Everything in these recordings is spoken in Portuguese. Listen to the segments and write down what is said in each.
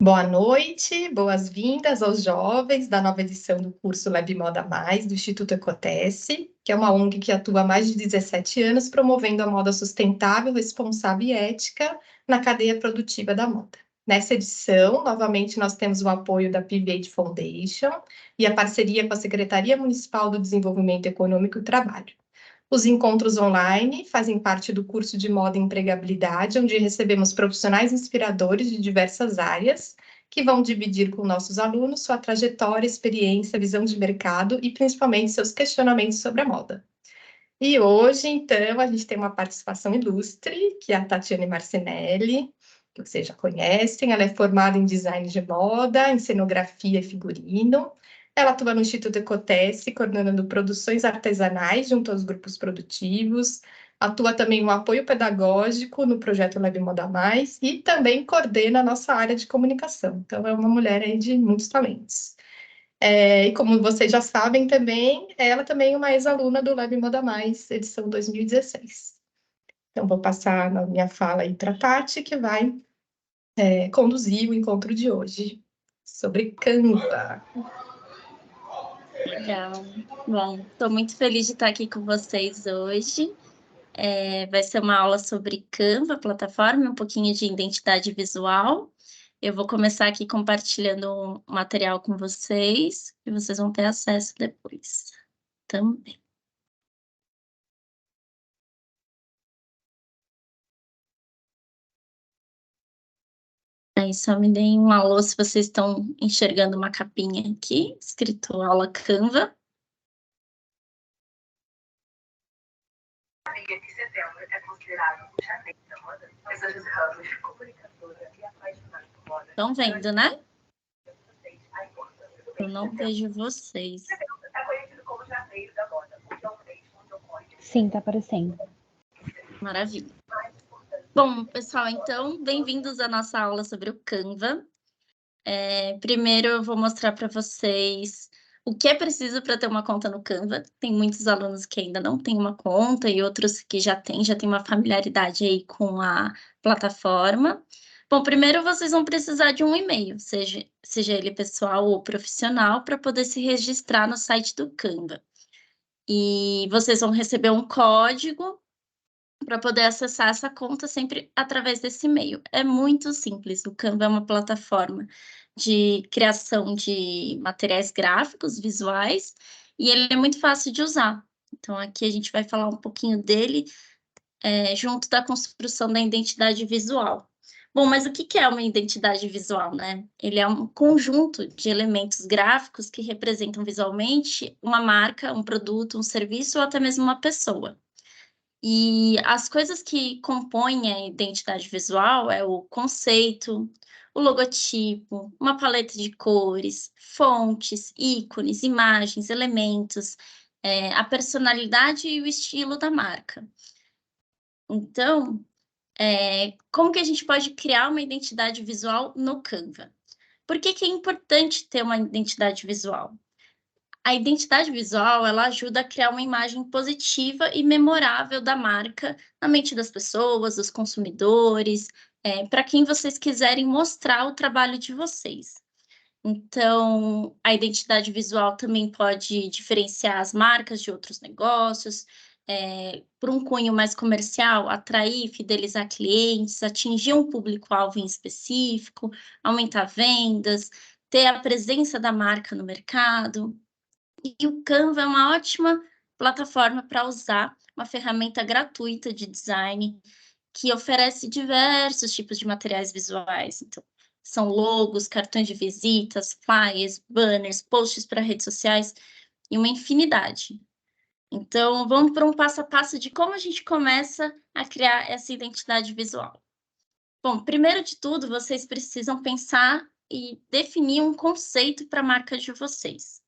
Boa noite, boas-vindas aos jovens da nova edição do curso Lab Moda Mais, do Instituto Ecotesse, que é uma ONG que atua há mais de 17 anos promovendo a moda sustentável, responsável e ética na cadeia produtiva da moda. Nessa edição, novamente, nós temos o apoio da PVH Foundation e a parceria com a Secretaria Municipal do Desenvolvimento Econômico e Trabalho. Os encontros online fazem parte do curso de Moda e Empregabilidade, onde recebemos profissionais inspiradores de diversas áreas, que vão dividir com nossos alunos sua trajetória, experiência, visão de mercado e principalmente seus questionamentos sobre a moda. E hoje, então, a gente tem uma participação ilustre, que é a Tatiane Marcinelli, que vocês já conhecem. Ela é formada em design de moda, em cenografia e figurino. Ela atua no Instituto Ecotesse, coordenando produções artesanais junto aos grupos produtivos. Atua também no apoio pedagógico no projeto Lab Moda Mais e também coordena a nossa área de comunicação. Então, é uma mulher aí de muitos talentos. E como vocês já sabem também, ela também é uma ex-aluna do Lab Moda Mais, edição 2016. Então, vou passar a minha fala aí para a Tati, que vai conduzir o encontro de hoje sobre Canva. Legal. Bom, estou muito feliz de estar aqui com vocês hoje. Vai ser uma aula sobre Canva, plataforma, um pouquinho de identidade visual. Eu vou começar aqui compartilhando um material com vocês, e vocês vão ter acesso depois também. Aí só me deem um alô se vocês estão enxergando uma capinha aqui, escrito aula Canva. Sabia que setembro é considerado o janeiro da moda? Pessoas Ramos, comunicadora e apaixonada por moda. Estão vendo, né? Eu não vejo vocês. É conhecido como janeiro da moda, porque é o mês onde ocorre. Sim, tá aparecendo. Maravilha. Bom, pessoal, então, bem-vindos à nossa aula sobre o Canva. Primeiro eu vou mostrar para vocês o que é preciso para ter uma conta no Canva. Tem muitos alunos que ainda não têm uma conta e outros que já têm uma familiaridade aí com a plataforma. Bom, primeiro vocês vão precisar de um e-mail, seja ele pessoal ou profissional, para poder se registrar no site do Canva. E vocês vão receber um código para poder acessar essa conta sempre através desse e-mail. É muito simples, o Canva é uma plataforma de criação de materiais gráficos, visuais, e ele é muito fácil de usar. Então, aqui a gente vai falar um pouquinho dele, junto da construção da identidade visual. Bom, mas o que é uma identidade visual, né? Ele é um conjunto de elementos gráficos que representam visualmente uma marca, um produto, um serviço ou até mesmo uma pessoa. E as coisas que compõem a identidade visual é o conceito, o logotipo, uma paleta de cores, fontes, ícones, imagens, elementos, a personalidade e o estilo da marca. Então, como que a gente pode criar uma identidade visual no Canva? Por que é importante ter uma identidade visual? A identidade visual, ela ajuda a criar uma imagem positiva e memorável da marca na mente das pessoas, dos consumidores, para quem vocês quiserem mostrar o trabalho de vocês. Então, a identidade visual também pode diferenciar as marcas de outros negócios, por um cunho mais comercial, atrair, fidelizar clientes, atingir um público-alvo em específico, aumentar vendas, ter a presença da marca no mercado. E o Canva é uma ótima plataforma para usar, uma ferramenta gratuita de design que oferece diversos tipos de materiais visuais. Então, são logos, cartões de visitas, flyers, banners, posts para redes sociais e uma infinidade. Então, vamos para um passo a passo de como a gente começa a criar essa identidade visual. Bom, primeiro de tudo, vocês precisam pensar e definir um conceito para a marca de vocês.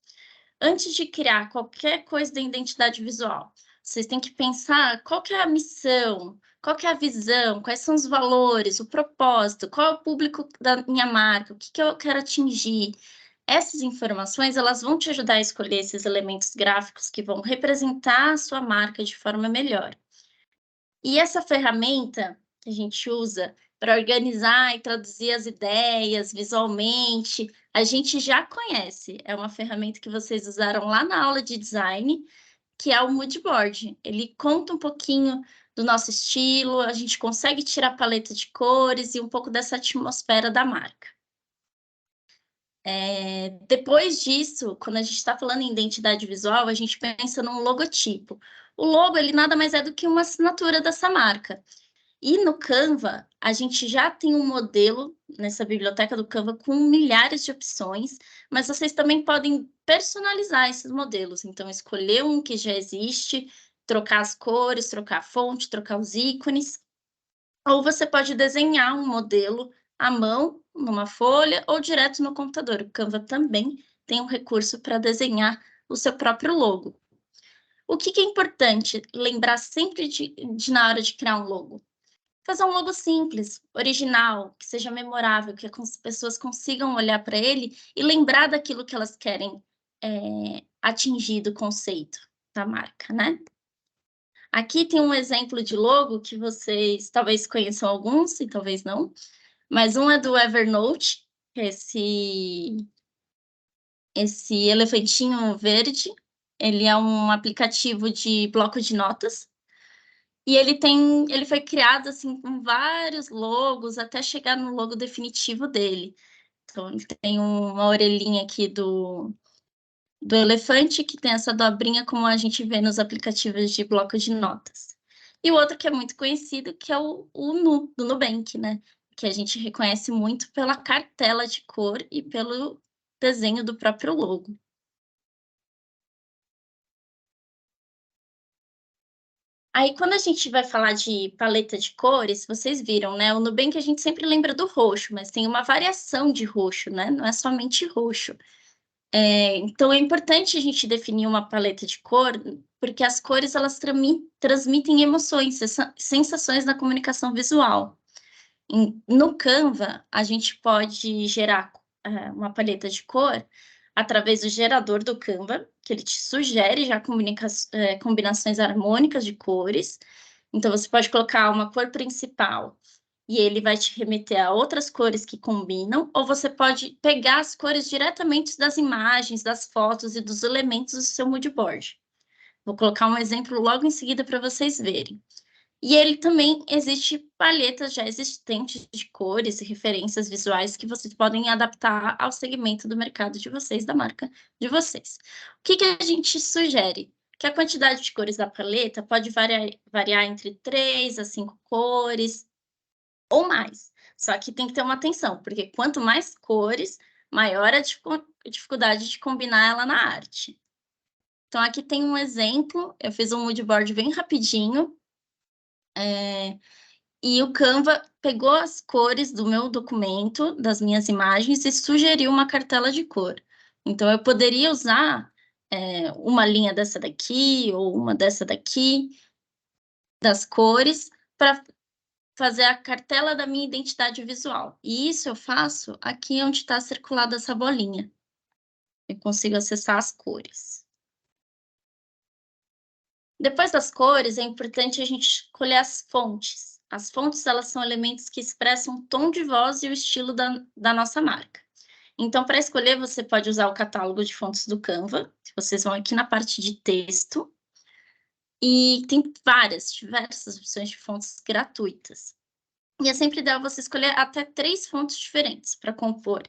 Antes de criar qualquer coisa da identidade visual, vocês têm que pensar qual que é a missão, qual que é a visão, quais são os valores, o propósito, qual é o público da minha marca, o que eu quero atingir. Essas informações, elas vão te ajudar a escolher esses elementos gráficos que vão representar a sua marca de forma melhor. E essa ferramenta que a gente usa para organizar e traduzir as ideias visualmente, a gente já conhece. É uma ferramenta que vocês usaram lá na aula de design, que é o Mood Board. Ele conta um pouquinho do nosso estilo, a gente consegue tirar a paleta de cores e um pouco dessa atmosfera da marca. Depois disso, quando a gente está falando em identidade visual, a gente pensa num logotipo. O logo, ele nada mais é do que uma assinatura dessa marca. E no Canva, a gente já tem um modelo nessa biblioteca do Canva com milhares de opções, mas vocês também podem personalizar esses modelos. Então, escolher um que já existe, trocar as cores, trocar a fonte, trocar os ícones. Ou você pode desenhar um modelo à mão, numa folha, ou direto no computador. O Canva também tem um recurso para desenhar o seu próprio logo. O que é importante lembrar sempre na hora de criar um logo? Fazer um logo simples, original, que seja memorável, que as pessoas consigam olhar para ele e lembrar daquilo que elas querem atingir do conceito da marca, né? Aqui tem um exemplo de logo que vocês talvez conheçam alguns e talvez não, mas um é do Evernote, esse elefantinho verde. Ele é um aplicativo de bloco de notas. E ele foi criado assim com vários logos até chegar no logo definitivo dele. Então, ele tem uma orelhinha aqui do elefante, que tem essa dobrinha, como a gente vê nos aplicativos de bloco de notas. E o outro que é muito conhecido, que é o Nu, do Nubank, né? Que a gente reconhece muito pela cartela de cor e pelo desenho do próprio logo. Aí, quando a gente vai falar de paleta de cores, vocês viram, né? O Nubank a gente sempre lembra do roxo, mas tem uma variação de roxo, né? Não é somente roxo. Então, é importante a gente definir uma paleta de cor, porque as cores, elas transmitem emoções, sensações na comunicação visual. No Canva, a gente pode gerar uma paleta de cor através do gerador do Canva, que ele te sugere já combinações harmônicas de cores. Então, você pode colocar uma cor principal e ele vai te remeter a outras cores que combinam, ou você pode pegar as cores diretamente das imagens, das fotos e dos elementos do seu mood board. Vou colocar um exemplo logo em seguida para vocês verem. E ele também existe palhetas já existentes de cores e referências visuais que vocês podem adaptar ao segmento do mercado de vocês, da marca de vocês. O que a gente sugere? Que a quantidade de cores da paleta pode variar entre 3 a 5 cores ou mais. Só que tem que ter uma atenção, porque quanto mais cores, maior a dificuldade de combinar ela na arte. Então, aqui tem um exemplo, eu fiz um mood board bem rapidinho, e o Canva pegou as cores do meu documento, das minhas imagens, e sugeriu uma cartela de cor. Então, eu poderia usar uma linha dessa daqui, ou uma dessa daqui, das cores, para fazer a cartela da minha identidade visual. E isso eu faço aqui onde está circulada essa bolinha. Eu consigo acessar as cores. Depois das cores, é importante a gente escolher as fontes. As fontes, elas são elementos que expressam o tom de voz e o estilo da nossa marca. Então, para escolher, você pode usar o catálogo de fontes do Canva. Vocês vão aqui na parte de texto. E tem diversas opções de fontes gratuitas. E é sempre ideal você escolher até 3 fontes diferentes para compor.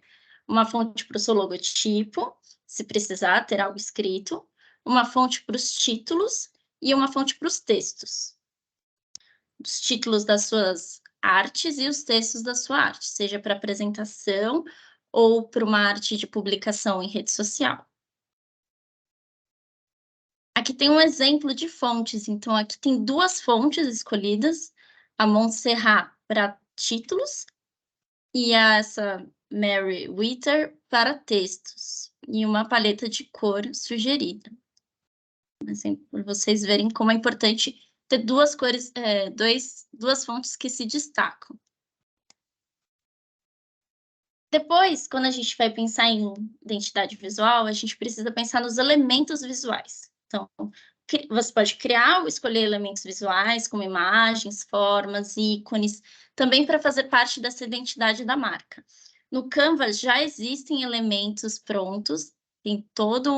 Uma fonte para o seu logotipo, se precisar ter algo escrito, uma fonte para os títulos e uma fonte para os textos. Os títulos das suas artes e os textos da sua arte, seja para apresentação ou para uma arte de publicação em rede social. Aqui tem um exemplo de fontes, então aqui tem 2 fontes escolhidas, a Montserrat para títulos e essa Mary Witter para textos, e uma paleta de cor sugerida. Assim, para vocês verem como é importante ter 2 cores, 2 fontes que se destacam. Depois, quando a gente vai pensar em identidade visual, a gente precisa pensar nos elementos visuais. Então, você pode criar ou escolher elementos visuais, como imagens, formas, ícones, também para fazer parte dessa identidade da marca. No Canva já existem elementos prontos, tem todo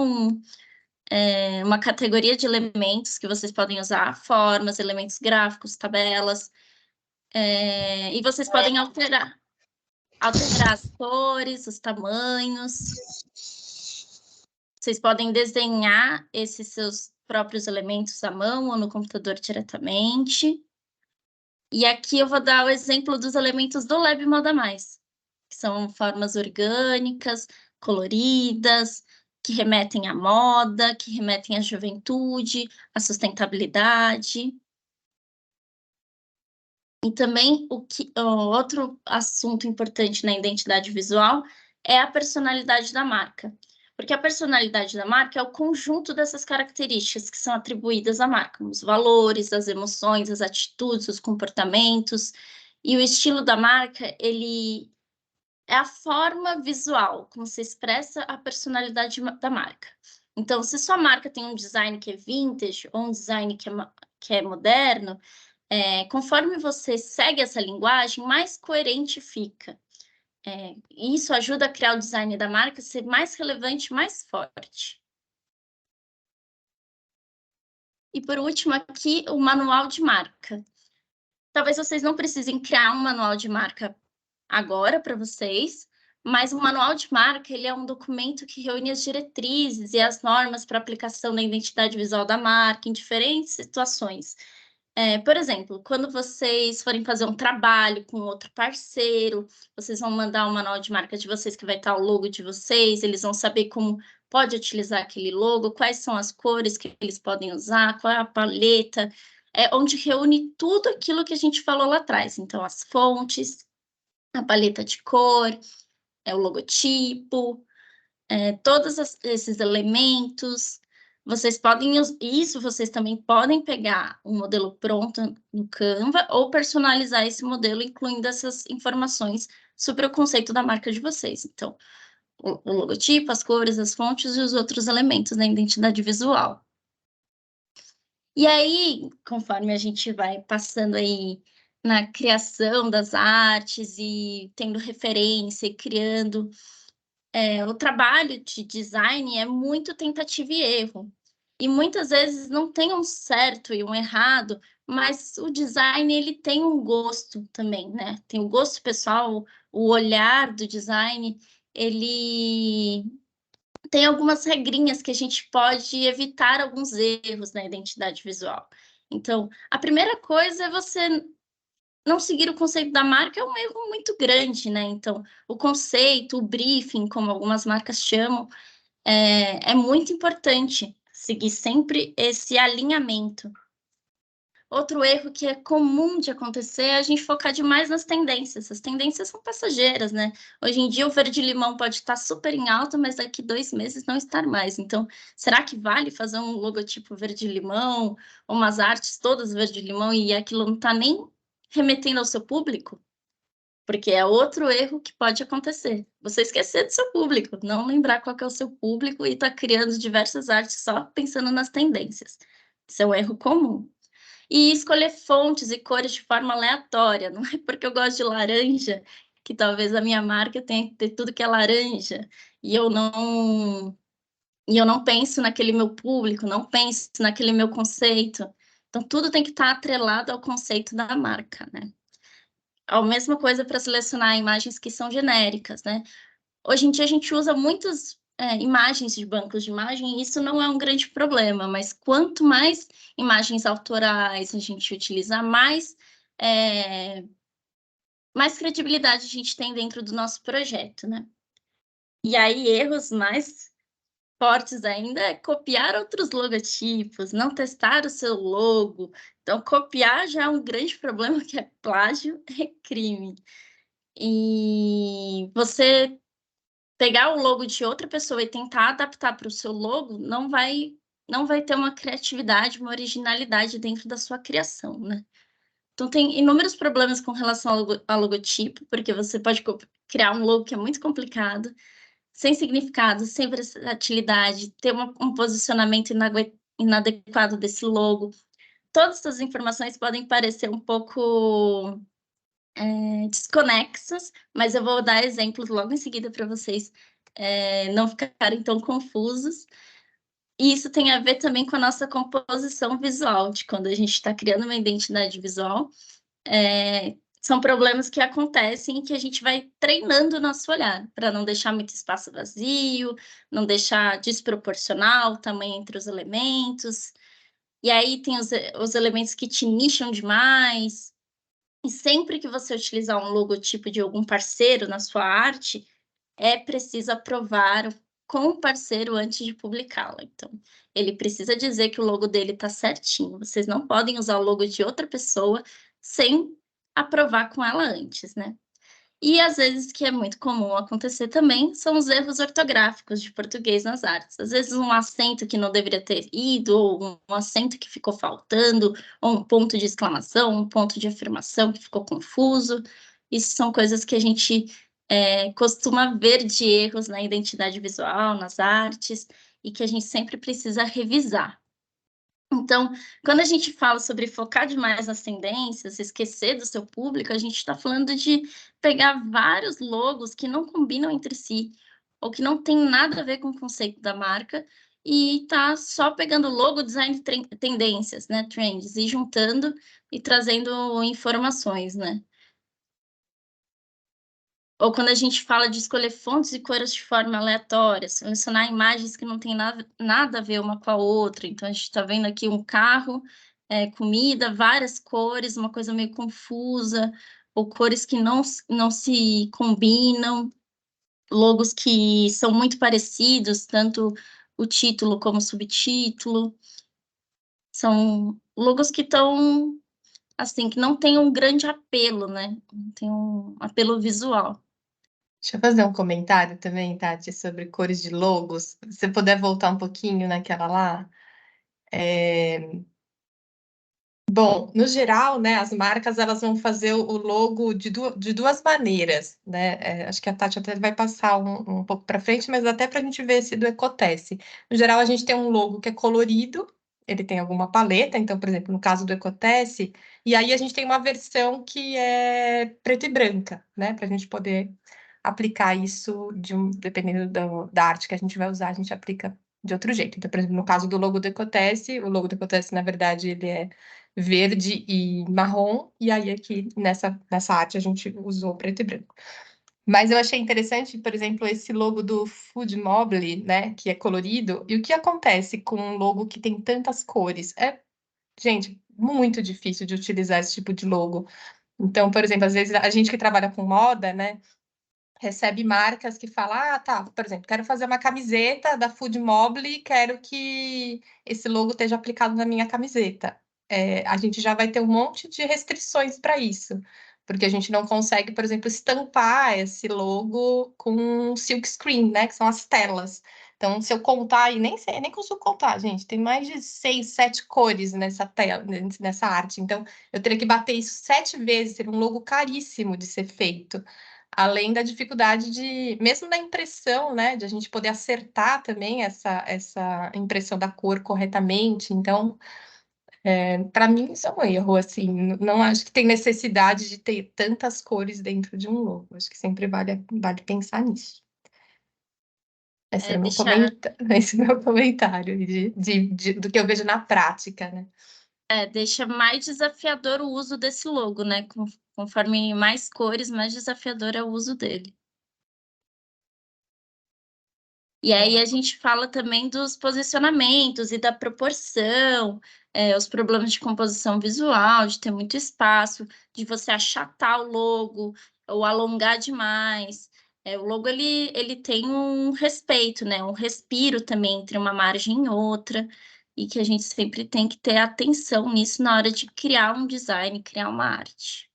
uma categoria de elementos que vocês podem usar, formas, elementos gráficos, tabelas, e vocês podem alterar as cores, os tamanhos. Vocês podem desenhar esses seus próprios elementos à mão ou no computador diretamente. E aqui eu vou dar o exemplo dos elementos do Lab Moda Mais, que são formas orgânicas, coloridas, que remetem à moda, que remetem à juventude, à sustentabilidade. E também outro assunto importante na identidade visual é a personalidade da marca. Porque a personalidade da marca é o conjunto dessas características que são atribuídas à marca, os valores, as emoções, as atitudes, os comportamentos. E o estilo da marca, ele é a forma visual, como se expressa a personalidade da marca. Então, se sua marca tem um design que é vintage ou um design que é moderno, conforme você segue essa linguagem, mais coerente fica. Isso ajuda a criar o design da marca ser mais relevante, mais forte. E por último aqui, o manual de marca. Talvez vocês não precisem criar um manual de marca agora para vocês, mas o manual de marca ele é um documento que reúne as diretrizes e as normas para aplicação da identidade visual da marca em diferentes situações. Por exemplo, quando vocês forem fazer um trabalho com outro parceiro, vocês vão mandar o manual de marca de vocês, que vai estar o logo de vocês, eles vão saber como pode utilizar aquele logo, quais são as cores que eles podem usar, qual é a paleta, onde reúne tudo aquilo que a gente falou lá atrás. Então, as fontes, a paleta de cor, o logotipo, todos esses elementos. Vocês também podem pegar um modelo pronto no Canva ou personalizar esse modelo, incluindo essas informações sobre o conceito da marca de vocês. Então, o logotipo, as cores, as fontes e os outros elementos da identidade visual. E aí, conforme a gente vai passando aí na criação das artes e tendo referência e criando, o trabalho de design é muito tentativa e erro. E muitas vezes não tem um certo e um errado, mas o design ele tem um gosto também, né? Tem o gosto pessoal, o olhar do design, ele tem algumas regrinhas que a gente pode evitar alguns erros na identidade visual. Então, a primeira coisa é você não seguir o conceito da marca, é um erro muito grande, né? Então, o conceito, o briefing, como algumas marcas chamam, é muito importante seguir sempre esse alinhamento. Outro erro que é comum de acontecer é a gente focar demais nas tendências. As tendências são passageiras, né? Hoje em dia o verde-limão pode estar super em alta, mas daqui 2 meses não estar mais. Então, será que vale fazer um logotipo verde-limão, umas artes todas verde-limão e aquilo não está nem remetendo ao seu público? Porque é outro erro que pode acontecer. Você esquecer do seu público, não lembrar qual que é o seu público e estar criando diversas artes só pensando nas tendências. Isso é um erro comum. E escolher fontes e cores de forma aleatória. Não é porque eu gosto de laranja que talvez a minha marca tenha que ter tudo que é laranja. E eu não penso naquele meu público, não penso naquele meu conceito. Então, tudo tem que estar atrelado ao conceito da marca, né? A mesma coisa para selecionar imagens que são genéricas, né? Hoje em dia a gente usa muitas imagens de bancos de imagem e isso não é um grande problema, mas quanto mais imagens autorais a gente utilizar, mais credibilidade a gente tem dentro do nosso projeto, né? E aí, erros mais fortes ainda é copiar outros logotipos, não testar o seu logo. Então, copiar já é um grande problema, que é plágio, é crime. E você pegar o logo de outra pessoa e tentar adaptar para o seu logo, não vai ter uma criatividade, uma originalidade dentro da sua criação, né? Então, tem inúmeros problemas com relação ao logotipo, porque você pode criar um logo que é muito complicado, sem significado, sem versatilidade, ter um posicionamento inadequado desse logo. Todas essas informações podem parecer um pouco desconexas, mas eu vou dar exemplos logo em seguida para vocês não ficarem tão confusos. E isso tem a ver também com a nossa composição visual, de quando a gente está criando uma identidade visual. São problemas que acontecem e que a gente vai treinando o nosso olhar, para não deixar muito espaço vazio, não deixar desproporcional o tamanho entre os elementos. E aí tem os elementos que te nicham demais. E sempre que você utilizar um logotipo de algum parceiro na sua arte, é preciso aprovar com o parceiro antes de publicá-la. Então, ele precisa dizer que o logo dele está certinho. Vocês não podem usar o logo de outra pessoa sem aprovar com ela antes, né? E às vezes, que é muito comum acontecer também, são os erros ortográficos de português nas artes. Às vezes um acento que não deveria ter ido, ou um acento que ficou faltando, ou um ponto de exclamação, um ponto de afirmação que ficou confuso. Isso são coisas que a gente costuma ver de erros na identidade visual, nas artes, e que a gente sempre precisa revisar. Então, quando a gente fala sobre focar demais nas tendências, esquecer do seu público, a gente está falando de pegar vários logos que não combinam entre si, ou que não tem nada a ver com o conceito da marca, e tá só pegando logo, design, tendências, né, trends, e juntando e trazendo informações, né? Ou quando a gente fala de escolher fontes e cores de forma aleatória, selecionar imagens que não tem nada a ver uma com a outra. Então, a gente está vendo aqui um carro, comida, várias cores, uma coisa meio confusa, ou cores que não se combinam, logos que são muito parecidos, tanto o título como o subtítulo. São logos que estão, assim, que não tem um grande apelo, né? Não tem um apelo visual. Deixa eu fazer um comentário também, Tati, sobre cores de logos. Se você puder voltar um pouquinho naquela lá. Bom, no geral, né, as marcas elas vão fazer o logo de duas maneiras, né? Acho que a Tati até vai passar um pouco para frente, mas até para a gente ver esse do Ecotesse. No geral, a gente tem um logo que é colorido, ele tem alguma paleta, então, por exemplo, no caso do Ecotesse, e aí a gente tem uma versão que é preto e branca, né? Para a gente poder aplicar isso dependendo da arte que a gente vai usar, a gente aplica de outro jeito. Então, por exemplo, no caso do logo do Ecotesse, o logo do Ecotesse, na verdade, ele é verde e marrom, e aí aqui nessa arte a gente usou preto e branco. Mas eu achei interessante, por exemplo, esse logo do Food Mobile, né, que é colorido, e o que acontece com um logo que tem tantas cores? Gente, muito difícil de utilizar esse tipo de logo. Então, por exemplo, às vezes a gente que trabalha com moda, né, recebe marcas que falam, tá, por exemplo, quero fazer uma camiseta da Food Mobile, quero que esse logo esteja aplicado na minha camiseta. A gente já vai ter um monte de restrições para isso, porque a gente não consegue, por exemplo, estampar esse logo com silk screen, né, que são as telas. Então, se eu contar, e nem sei, nem consigo contar, gente, tem mais de 6, 7 cores nessa tela, nessa arte. Então, eu teria que bater isso 7 vezes, seria um logo caríssimo de ser feito. Além da dificuldade mesmo da impressão, né, de a gente poder acertar também essa impressão da cor corretamente. Então, para mim, isso é um erro, assim, não acho que tem necessidade de ter tantas cores dentro de um logo. Acho que sempre vale pensar nisso. Esse é esse é meu comentário do que eu vejo na prática, né? Deixa mais desafiador o uso desse logo, né? Conforme mais cores, mais desafiador é o uso dele. E aí a gente fala também dos posicionamentos e da proporção, os problemas de composição visual, de ter muito espaço, de você achatar o logo ou alongar demais. O logo ele tem um respeito, né? Um respiro também entre uma margem e outra, e que a gente sempre tem que ter atenção nisso na hora de criar um design, criar uma arte.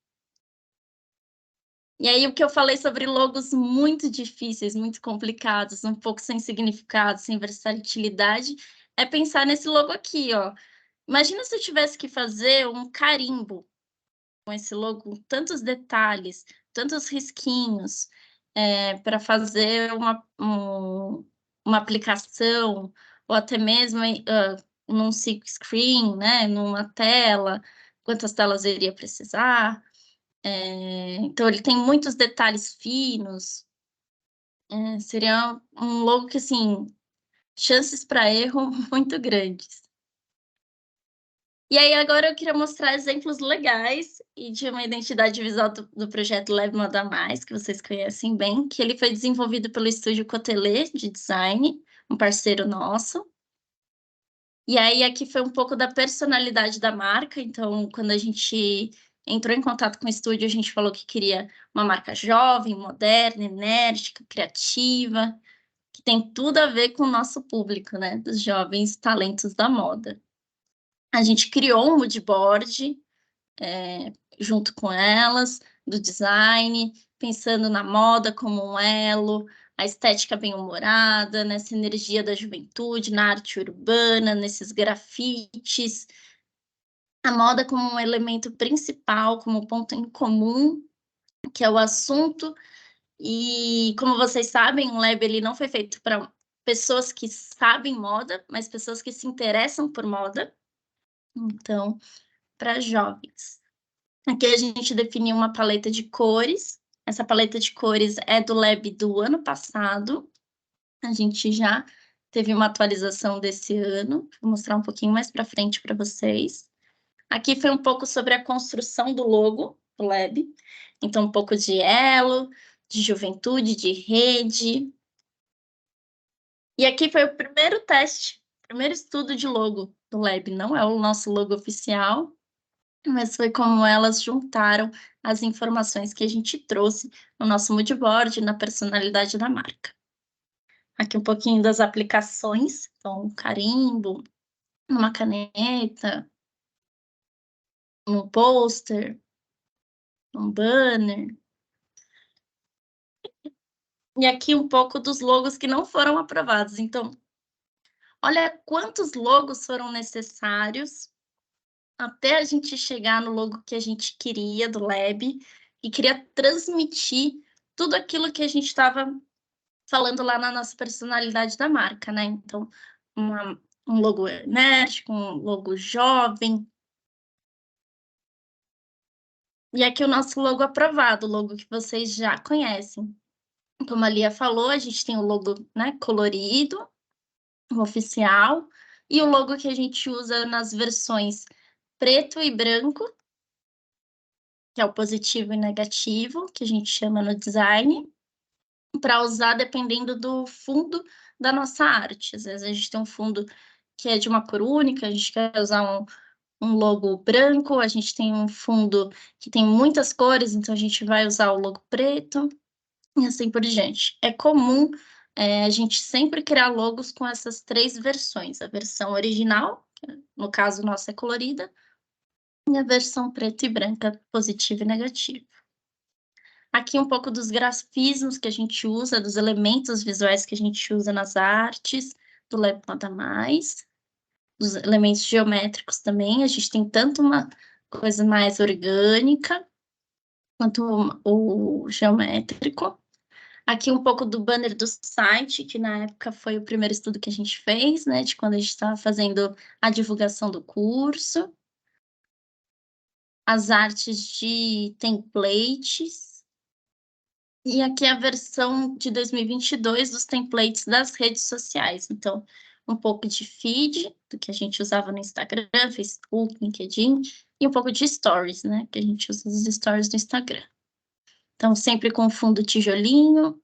E aí, o que eu falei sobre logos muito difíceis, muito complicados, um pouco sem significado, sem versatilidade, é pensar nesse logo aqui, ó. Imagina se eu tivesse que fazer um carimbo com esse logo, tantos detalhes, tantos risquinhos, para fazer uma aplicação, ou até mesmo num silk screen, né, numa tela, quantas telas ele iria precisar. Então, ele tem muitos detalhes finos. Seria um logo que, assim, chances para erro muito grandes. E aí, agora eu queria mostrar exemplos legais e de uma identidade visual do projeto Lab Moda Mais, que vocês conhecem bem, que ele foi desenvolvido pelo estúdio Cotelê de design, um parceiro nosso. E aí, aqui foi um pouco da personalidade da marca. Então, quando a gente entrou em contato com o estúdio, a gente falou que queria uma marca jovem, moderna, enérgica, criativa, que tem tudo a ver com o nosso público, né? Dos jovens talentos da moda. A gente criou um mood board junto com elas, do design, pensando na moda como um elo, a estética bem-humorada, nessa energia da juventude, na arte urbana, nesses grafites, a moda como um elemento principal, como ponto em comum, que é o assunto. E, como vocês sabem, o Lab ele não foi feito para pessoas que sabem moda, mas pessoas que se interessam por moda. Então, para jovens. Aqui a gente definiu uma paleta de cores. Essa paleta de cores é do Lab do ano passado. A gente já teve uma atualização desse ano. Vou mostrar um pouquinho mais para frente para vocês. Aqui foi um pouco sobre a construção do logo do Lab. Então, um pouco de elo, de juventude, de rede. E aqui foi o primeiro teste, primeiro estudo de logo do Lab. Não é o nosso logo oficial, mas foi como elas juntaram as informações que a gente trouxe no nosso mood board, na personalidade da marca. Aqui um pouquinho das aplicações, então, um carimbo, uma caneta, um pôster, um banner. E aqui um pouco dos logos que não foram aprovados. Então, olha quantos logos foram necessários até a gente chegar no logo que a gente queria do Lab e queria transmitir tudo aquilo que a gente estava falando lá na nossa personalidade da marca, né? Então, um logo enérgico, um logo jovem. E aqui o nosso logo aprovado, o logo que vocês já conhecem. Como a Lia falou, a gente tem o logo, né, colorido, o oficial, e o logo que a gente usa nas versões preto e branco, que é o positivo e negativo, que a gente chama no design, para usar dependendo do fundo da nossa arte. Às vezes a gente tem um fundo que é de uma cor única, a gente quer usar um logo branco, a gente tem um fundo que tem muitas cores, então a gente vai usar o logo preto, e assim por diante. É comum a gente sempre criar logos com essas três versões: a versão original, que no caso nossa é colorida, e a versão preta e branca, positiva e negativa. Aqui um pouco dos grafismos que a gente usa, dos elementos visuais que a gente usa nas artes, do Lab Moda Mais, dos elementos geométricos também. A gente tem tanto uma coisa mais orgânica, quanto o geométrico. Aqui um pouco do banner do site, que na época foi o primeiro estudo que a gente fez, né, de quando a gente estava fazendo a divulgação do curso. As artes de templates. E aqui a versão de 2022 dos templates das redes sociais. Então, um pouco de feed, do que a gente usava no Instagram, Facebook, LinkedIn, e um pouco de stories, né, que a gente usa os stories do Instagram. Então, sempre com fundo tijolinho,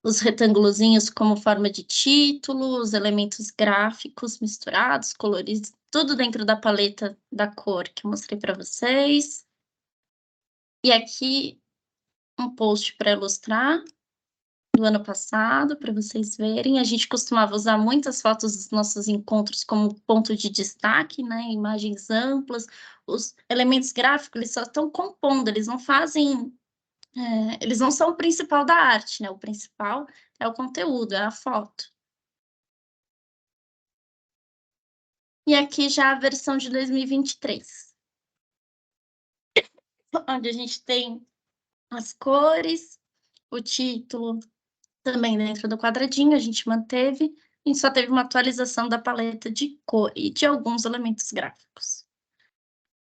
os retângulozinhos como forma de título, os elementos gráficos misturados, coloridos, tudo dentro da paleta da cor que eu mostrei para vocês. E aqui um post para ilustrar do ano passado, para vocês verem. A gente costumava usar muitas fotos dos nossos encontros como ponto de destaque, né? Imagens amplas. Os elementos gráficos, eles só estão compondo, eles não fazem... eles não são o principal da arte, né? O principal é o conteúdo, é a foto. E aqui já a versão de 2023. Onde a gente tem as cores, o título também dentro do quadradinho, a gente manteve, A gente só teve uma atualização da paleta de cor e de alguns elementos gráficos.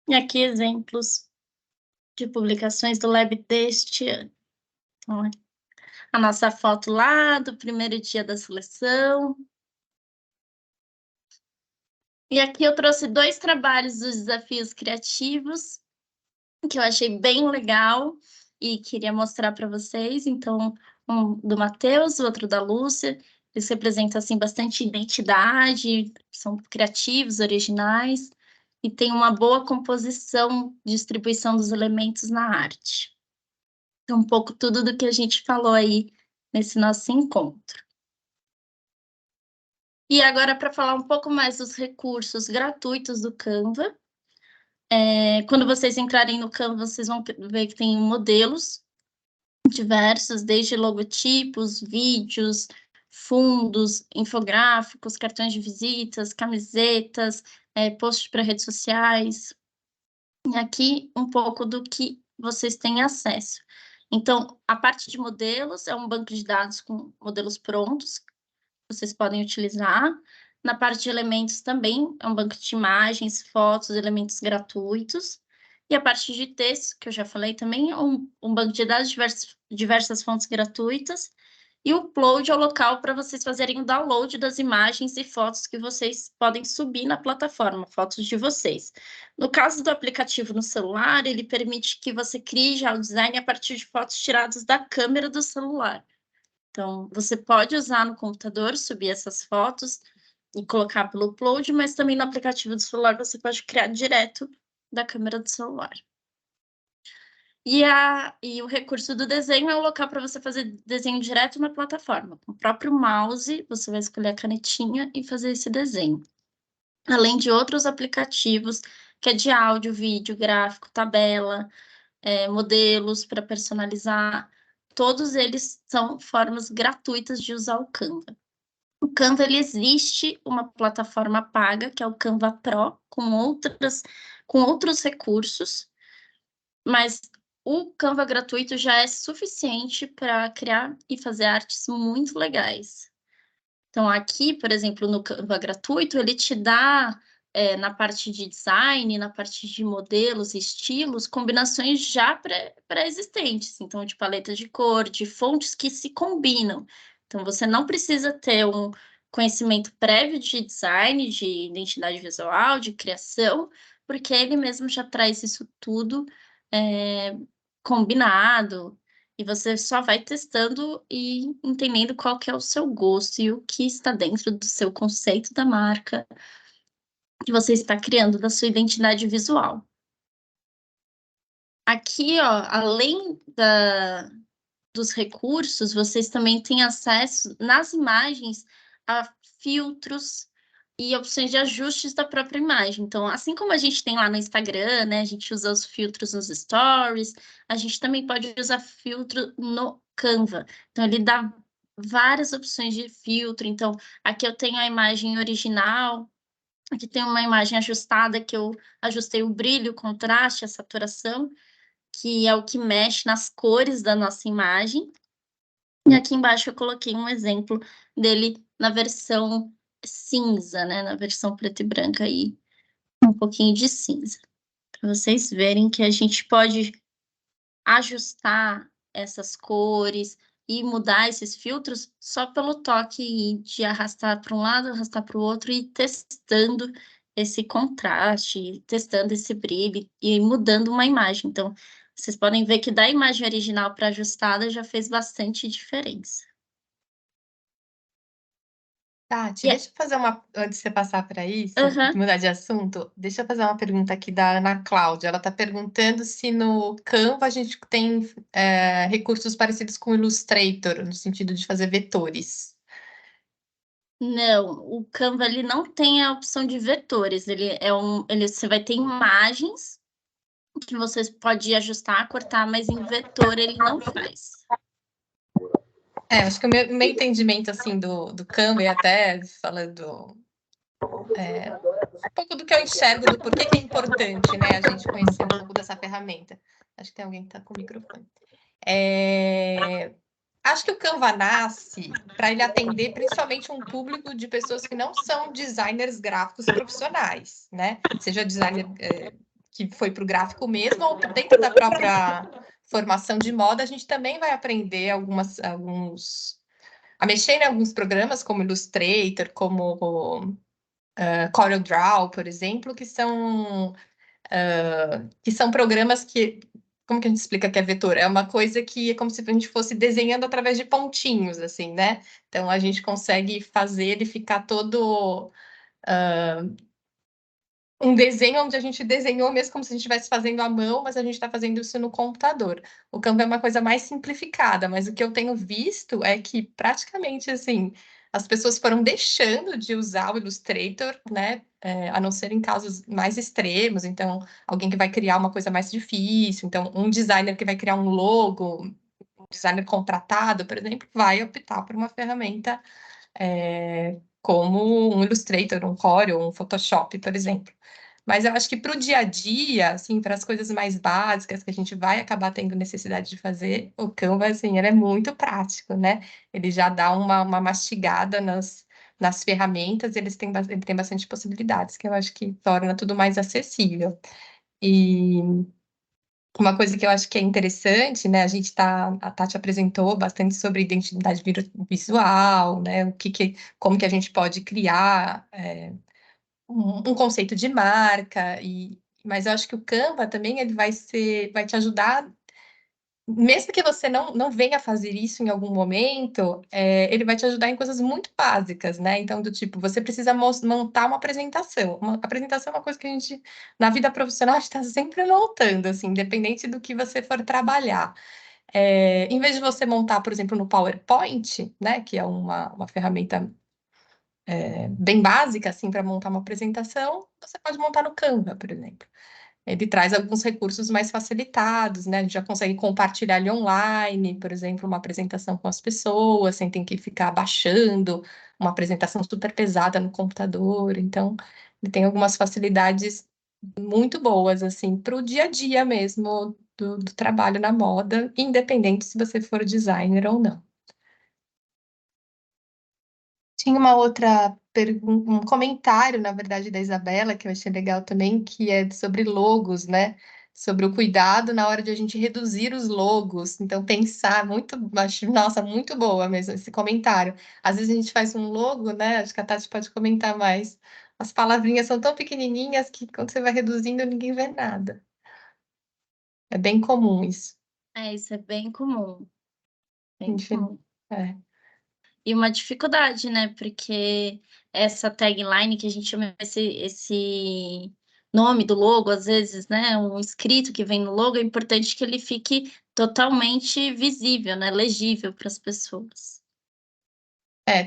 E aqui exemplos de publicações do Lab deste ano. Então, a nossa foto lá do primeiro dia da seleção. E aqui eu trouxe 2 trabalhos dos desafios criativos, que eu achei bem legal e queria mostrar para vocês. Então, um do Matheus, o outro da Lúcia. Eles representam, assim, bastante identidade, são criativos, originais, e tem uma boa composição, distribuição dos elementos na arte. Então, um pouco tudo do que a gente falou aí nesse nosso encontro. E agora, para falar um pouco mais dos recursos gratuitos do Canva, quando vocês entrarem no Canva, vocês vão ver que tem modelos diversos, desde logotipos, vídeos, fundos, infográficos, cartões de visitas, camisetas, posts para redes sociais. E aqui um pouco do que vocês têm acesso. Então, a parte de modelos é um banco de dados com modelos prontos, que vocês podem utilizar. Na parte de elementos também, é um banco de imagens, fotos, elementos gratuitos. E a parte de texto, que eu já falei também, é um banco de dados de diversas fontes gratuitas. E o upload é o local para vocês fazerem o download das imagens e fotos que vocês podem subir na plataforma, fotos de vocês. No caso do aplicativo no celular, ele permite que você crie já o design a partir de fotos tiradas da câmera do celular. Então, você pode usar no computador, subir essas fotos e colocar pelo upload, mas também no aplicativo do celular você pode criar direto da câmera do celular. E o recurso do desenho é o local para você fazer desenho direto na plataforma. Com o próprio mouse, você vai escolher a canetinha e fazer esse desenho. Além de outros aplicativos, que é de áudio, vídeo, gráfico, tabela, modelos para personalizar. Todos eles são formas gratuitas de usar o Canva. O Canva, ele existe uma plataforma paga, que é o Canva Pro, com outros recursos, mas o Canva gratuito já é suficiente para criar e fazer artes muito legais. Então, aqui, por exemplo, no Canva gratuito, ele te dá, na parte de design, na parte de modelos e estilos, combinações já pré-existentes. Então, de paletas de cor, de fontes que se combinam. Então, você não precisa ter um conhecimento prévio de design, de identidade visual, de criação, porque ele mesmo já traz isso tudo combinado. E você só vai testando e entendendo qual que é o seu gosto e o que está dentro do seu conceito da marca que você está criando, da sua identidade visual. Aqui, ó, além dos recursos, vocês também têm acesso nas imagens a filtros e opções de ajustes da própria imagem. Então, assim como a gente tem lá no Instagram, né, a gente usa os filtros nos stories, a gente também pode usar filtro no Canva. Então, ele dá várias opções de filtro. Então, aqui eu tenho a imagem original, aqui tem uma imagem ajustada que eu ajustei o brilho, o contraste, a saturação, que é o que mexe nas cores da nossa imagem. E aqui embaixo eu coloquei um exemplo dele na versão cinza, né? Na versão preto e branca aí, um pouquinho de cinza. Para vocês verem que a gente pode ajustar essas cores e mudar esses filtros só pelo toque de arrastar para um lado, arrastar para o outro e testando esse contraste, testando esse brilho e mudando uma imagem. Então, vocês podem ver que da imagem original para ajustada já fez bastante diferença. Tati, deixa eu fazer antes de você passar para isso, mudar de assunto, deixa eu fazer uma pergunta aqui da Ana Cláudia. Ela está perguntando se no Canva a gente tem recursos parecidos com o Illustrator, no sentido de fazer vetores. Não, o Canva ele não tem a opção de vetores, você vai ter imagens que você pode ajustar, cortar, mas em vetor ele não faz. Acho que o meu entendimento, assim, do Canva, e até falando um pouco do que eu enxergo, do porquê que é importante, né, a gente conhecer um pouco dessa ferramenta. Acho que tem alguém que está com o microfone. Acho que o Canva nasce para ele atender principalmente um público de pessoas que não são designers gráficos profissionais, né? Seja designer que foi para o gráfico mesmo, ou dentro da própria formação de moda, a gente também vai aprender a mexer em alguns programas como Illustrator, como CorelDRAW, por exemplo, que são programas que, como que a gente explica que é vetor? É uma coisa que é como se a gente fosse desenhando através de pontinhos, assim, né? Então a gente consegue fazer ele ficar todo um desenho onde a gente desenhou mesmo como se a gente estivesse fazendo à mão, mas a gente está fazendo isso no computador. O Canva é uma coisa mais simplificada, mas o que eu tenho visto é que praticamente assim as pessoas foram deixando de usar o Illustrator, né? A não ser em casos mais extremos, então alguém que vai criar uma coisa mais difícil, então um designer que vai criar um logo, um designer contratado, por exemplo, vai optar por uma ferramenta como um Illustrator, um Corel, um Photoshop, por exemplo. Mas eu acho que para o dia a dia, assim, para as coisas mais básicas que a gente vai acabar tendo necessidade de fazer, o Canva, assim, ele é muito prático, né? Ele já dá uma mastigada nas ferramentas, ele tem bastante possibilidades, que eu acho que torna tudo mais acessível. E uma coisa que eu acho que é interessante, né? A Tati apresentou bastante sobre identidade visual, né? Como que a gente pode criar um conceito de marca, mas eu acho que o Canva também ele vai te ajudar, mesmo que você não venha fazer isso em algum momento, ele vai te ajudar em coisas muito básicas, né? Então, do tipo, você precisa montar uma apresentação. Uma apresentação é uma coisa que a gente, na vida profissional, está sempre montando, assim, independente do que você for trabalhar. Em vez de você montar, por exemplo, no PowerPoint, né, que é uma ferramenta bem básica, assim, para montar uma apresentação, você pode montar no Canva, por exemplo. Ele traz alguns recursos mais facilitados, né? A gente já consegue compartilhar ali online, por exemplo, uma apresentação com as pessoas, sem ter que ficar baixando uma apresentação super pesada no computador. Então, ele tem algumas facilidades muito boas, assim, para o dia a dia mesmo do trabalho na moda, independente se você for designer ou não. Tinha uma outra pergunta, um comentário, na verdade, da Isabela, que eu achei legal também, que é sobre logos, né? Sobre o cuidado na hora de a gente reduzir os logos. Então, pensar muito, acho, nossa, muito boa mesmo esse comentário. Às vezes a gente faz um logo, né? Acho que a Tati pode comentar mais. As palavrinhas são tão pequenininhas que quando você vai reduzindo, ninguém vê nada. É bem comum isso. Isso é bem comum. Bem Infel- comum. É. E uma dificuldade, né? Porque essa tagline que a gente chama esse nome do logo, às vezes, né? Um escrito que vem no logo, é importante que ele fique totalmente visível, né? Legível para as pessoas.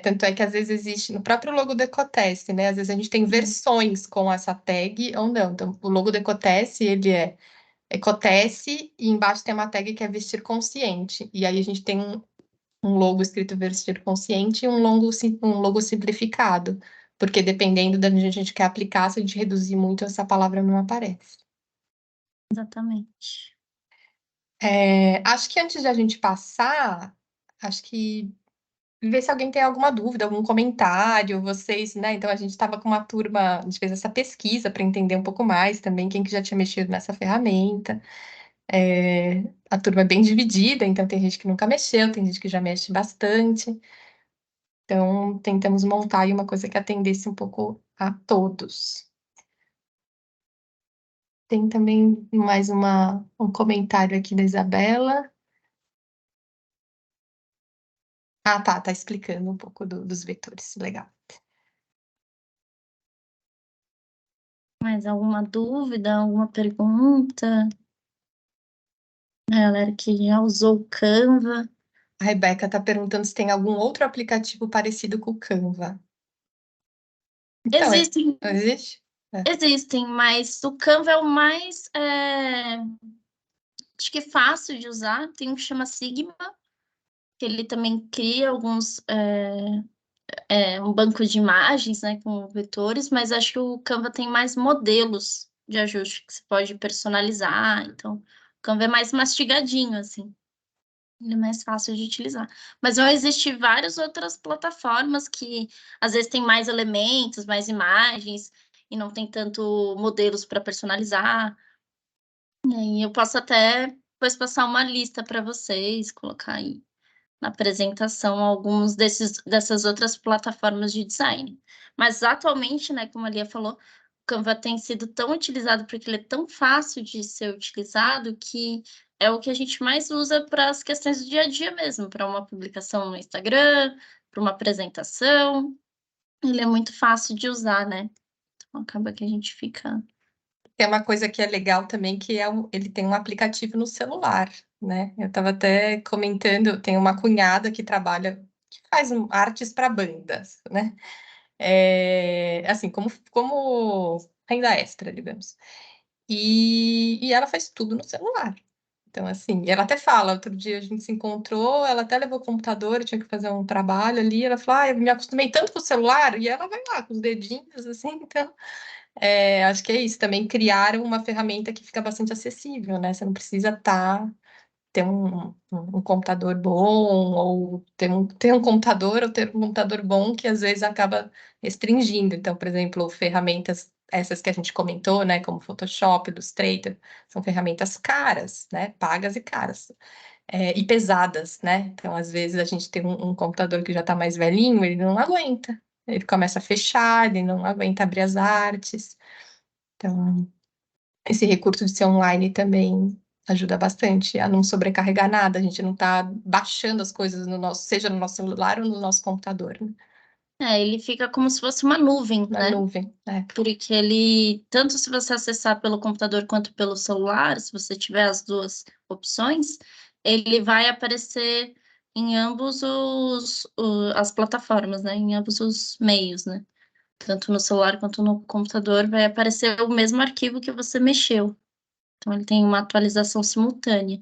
Tanto é que às vezes existe no próprio logo do Ecotesse, né? Às vezes a gente tem versões com essa tag ou não. Então, o logo do Ecotesse, ele é Ecotesse e embaixo tem uma tag que é vestir consciente. E aí a gente tem um logo escrito vestir consciente e um logo simplificado. Porque dependendo da onde a gente quer aplicar, se a gente reduzir muito, essa palavra não aparece. Exatamente. Acho que antes de a gente passar, acho que ver se alguém tem alguma dúvida, algum comentário, vocês, né? Então a gente estava com uma turma, a gente fez essa pesquisa para entender um pouco mais também quem que já tinha mexido nessa ferramenta. A turma é bem dividida, então tem gente que nunca mexeu, tem gente que já mexe bastante. Então tentamos montar aí uma coisa que atendesse um pouco a todos. Tem também mais um comentário aqui da Isabela. Ah, tá explicando um pouco dos vetores, legal. Mais alguma dúvida, alguma pergunta? A galera que já usou o Canva. A Rebeca está perguntando se tem algum outro aplicativo parecido com o Canva. Então, Existem, existe? existem, mas o Canva é o mais, acho que fácil de usar. Tem um que chama Sigma, que ele também cria alguns, um banco de imagens, né, com vetores, mas acho que o Canva tem mais modelos de ajuste que você pode personalizar. Então, o Canva é mais mastigadinho, assim. Ele é mais fácil de utilizar. Mas vão existir várias outras plataformas que às vezes tem mais elementos, mais imagens, e não tem tanto modelos para personalizar. E aí eu posso até depois passar uma lista para vocês, colocar aí na apresentação alguns dessas outras plataformas de design. Mas atualmente, né, como a Lia falou, o Canva tem sido tão utilizado porque ele é tão fácil de ser utilizado que é o que a gente mais usa para as questões do dia a dia mesmo, para uma publicação no Instagram, para uma apresentação. Ele é muito fácil de usar, né? Então acaba que a gente fica. Tem uma coisa que é legal também, que é ele tem um aplicativo no celular, né? Eu estava até comentando, tem uma cunhada que trabalha, que faz artes para bandas, né? Assim, como renda extra, digamos. E ela faz tudo no celular. Então, assim, ela até fala, outro dia a gente se encontrou, ela até levou o computador, eu tinha que fazer um trabalho ali, ela falou, eu me acostumei tanto com o celular, e ela vai lá com os dedinhos, assim, então, acho que é isso, também criaram uma ferramenta que fica bastante acessível, né, você não precisa ter um computador bom, ou ter um computador, ou ter um computador bom, que às vezes acaba restringindo. Então, por exemplo, ferramentas essas que a gente comentou, né, como Photoshop, Illustrator, são ferramentas caras, né, pagas e caras, e pesadas, né? Então, às vezes a gente tem um computador que já está mais velhinho, ele não aguenta, ele começa a fechar, ele não aguenta abrir as artes. Então, esse recurso de ser online também ajuda bastante a não sobrecarregar nada, a gente não está baixando as coisas no nosso, seja no nosso celular ou no nosso computador, né? Ele fica como se fosse uma nuvem, Na né? nuvem, né? Porque ele, tanto se você acessar pelo computador quanto pelo celular, se você tiver as duas opções, ele vai aparecer em ambos as plataformas, né? Em ambos os meios, né? Tanto no celular quanto no computador vai aparecer o mesmo arquivo que você mexeu. Então ele tem uma atualização simultânea.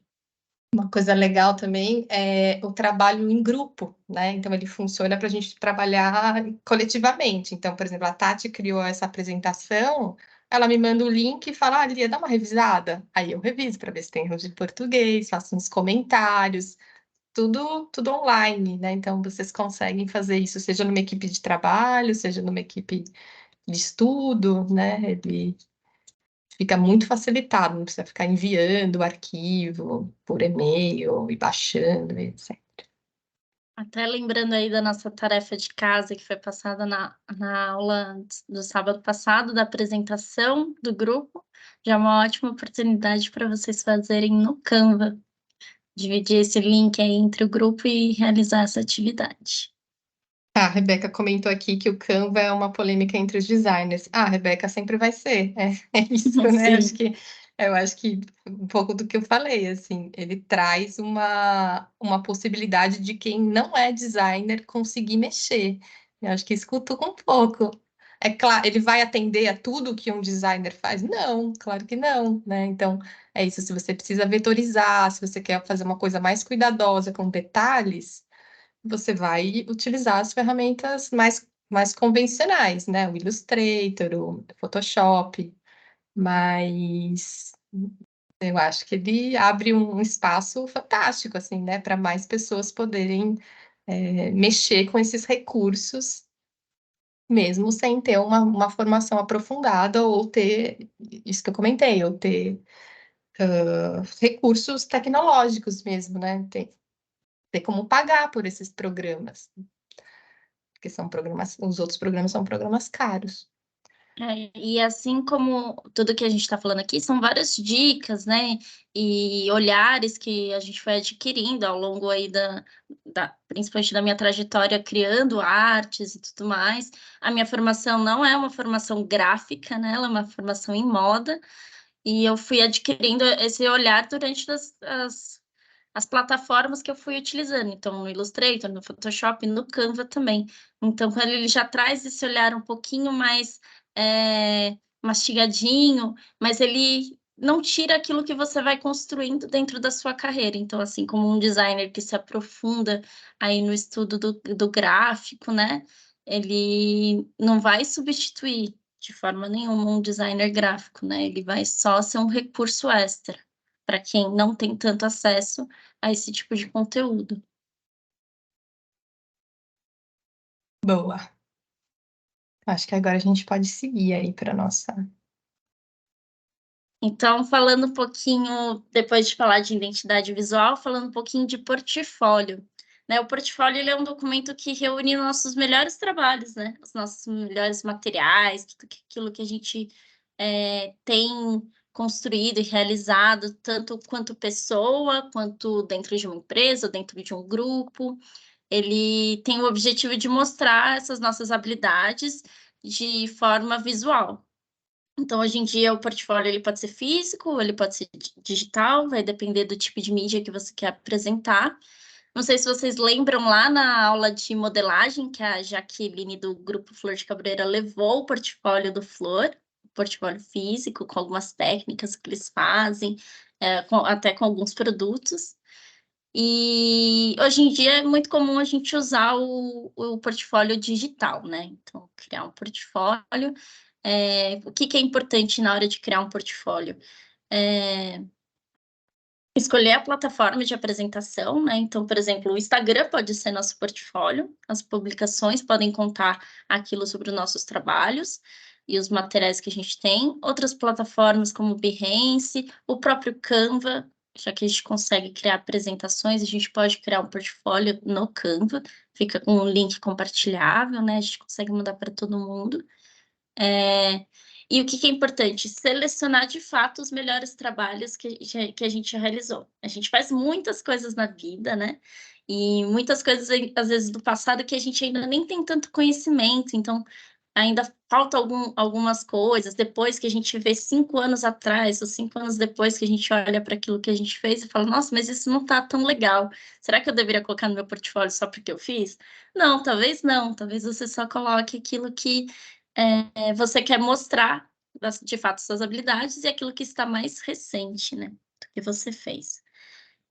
Uma coisa legal também é o trabalho em grupo, né? Então ele funciona para a gente trabalhar coletivamente. Então, por exemplo, a Tati criou essa apresentação, ela me manda o link e fala, Lia, dá uma revisada. Aí eu reviso para ver se tem erro de português, faço uns comentários, tudo online, né? Então vocês conseguem fazer isso, seja numa equipe de trabalho, seja numa equipe de estudo, né? Ele fica muito facilitado, não precisa ficar enviando o arquivo por e-mail e baixando, etc. Até lembrando aí da nossa tarefa de casa que foi passada na aula do sábado passado, da apresentação do grupo, já é uma ótima oportunidade para vocês fazerem no Canva. Dividir esse link aí entre o grupo e realizar essa atividade. A Rebeca comentou aqui que o Canva é uma polêmica entre os designers. Ah, Rebeca, sempre vai ser. É isso, né? Sim. Eu acho que um pouco do que eu falei, assim, ele traz uma possibilidade de quem não é designer conseguir mexer. Eu acho que isso cutuca um pouco. É claro, ele vai atender a tudo que um designer faz? Não, claro que não, né? Então, é isso. Se você precisa vetorizar, se você quer fazer uma coisa mais cuidadosa com detalhes, você vai utilizar as ferramentas mais convencionais, né? O Illustrator, o Photoshop, mas eu acho que ele abre um espaço fantástico, assim, né? Para mais pessoas poderem mexer com esses recursos, mesmo sem ter uma formação aprofundada ou ter, isso que eu comentei, ou ter recursos tecnológicos mesmo, né? Ter como pagar por esses programas. Porque são programas, os outros programas são programas caros. E assim como tudo que a gente está falando aqui, são várias dicas, né? E olhares que a gente foi adquirindo ao longo aí principalmente da minha trajetória criando artes e tudo mais. A minha formação não é uma formação gráfica, né? Ela é uma formação em moda. E eu fui adquirindo esse olhar durante as plataformas que eu fui utilizando. Então, no Illustrator, no Photoshop, no Canva também. Então, quando ele já traz esse olhar um pouquinho mais mastigadinho, mas ele não tira aquilo que você vai construindo dentro da sua carreira. Então, assim como um designer que se aprofunda aí no estudo do gráfico, né? Ele não vai substituir de forma nenhuma um designer gráfico, né? Ele vai só ser um recurso extra. para quem não tem tanto acesso a esse tipo de conteúdo. Boa. Acho que agora a gente pode seguir aí para nossa. Então, falando um pouquinho, depois de falar de identidade visual, falando um pouquinho de portfólio. Né? O portfólio ele é um documento que reúne nossos melhores trabalhos, né? Os nossos melhores materiais, tudo aquilo que a gente tem construído e realizado, tanto quanto pessoa, quanto dentro de uma empresa, dentro de um grupo. Ele tem o objetivo de mostrar essas nossas habilidades de forma visual. Então, hoje em dia, o portfólio ele pode ser físico, ele pode ser digital, vai depender do tipo de mídia que você quer apresentar. Não sei se vocês lembram lá na aula de modelagem que a Jaqueline do Grupo Flor de Cabreira levou o portfólio do Flor, o portfólio físico, com algumas técnicas que eles fazem, até com alguns produtos. E hoje em dia é muito comum a gente usar o portfólio digital, né? Então, criar um portfólio. O que é importante na hora de criar um portfólio? Escolher a plataforma de apresentação, né? Então, por exemplo, o Instagram pode ser nosso portfólio, as publicações podem contar aquilo sobre os nossos trabalhos e os materiais que a gente tem. Outras plataformas como o Behance, o próprio Canva, já que a gente consegue criar apresentações, a gente pode criar um portfólio no Canva, fica com um link compartilhável, né? A gente consegue mandar para todo mundo. E o que é importante? Selecionar de fato os melhores trabalhos que a gente realizou. A gente faz muitas coisas na vida, né? E muitas coisas, às vezes, do passado que a gente ainda nem tem tanto conhecimento, então ainda falta algumas coisas. Depois que a gente vê 5 anos atrás, ou 5 anos depois que a gente olha para aquilo que a gente fez e fala, nossa, mas isso não está tão legal. Será que eu deveria colocar no meu portfólio só porque eu fiz? Não, talvez não. Talvez você só coloque aquilo que você quer mostrar, de fato, suas habilidades e aquilo que está mais recente, né, do que você fez.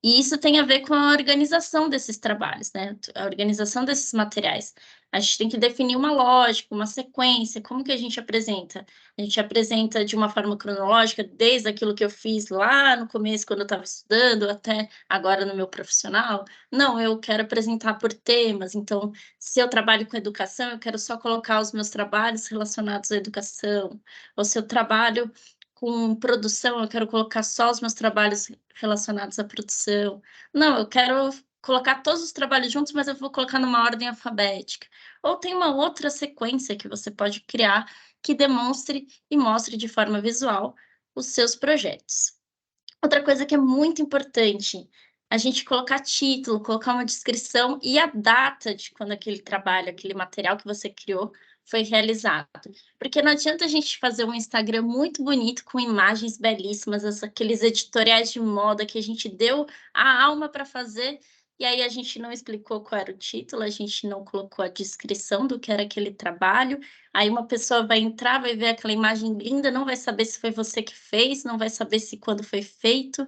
E isso tem a ver com a organização desses trabalhos, né? A organização desses materiais. A gente tem que definir uma lógica, uma sequência, como que a gente apresenta? A gente apresenta de uma forma cronológica, desde aquilo que eu fiz lá no começo, quando eu estava estudando, até agora no meu profissional? Não, eu quero apresentar por temas. Então, se eu trabalho com educação, eu quero só colocar os meus trabalhos relacionados à educação. Ou se eu trabalho com produção, eu quero colocar só os meus trabalhos relacionados à produção. Não, eu quero colocar todos os trabalhos juntos, mas eu vou colocar numa ordem alfabética. Ou tem uma outra sequência que você pode criar que demonstre e mostre de forma visual os seus projetos. Outra coisa que é muito importante, a gente colocar título, colocar uma descrição e a data de quando aquele trabalho, aquele material que você criou foi realizado. Porque não adianta a gente fazer um Instagram muito bonito, com imagens belíssimas, aqueles editoriais de moda que a gente deu a alma para fazer, e aí a gente não explicou qual era o título, a gente não colocou a descrição do que era aquele trabalho, aí uma pessoa vai entrar, vai ver aquela imagem linda, não vai saber se foi você que fez, não vai saber se quando foi feito.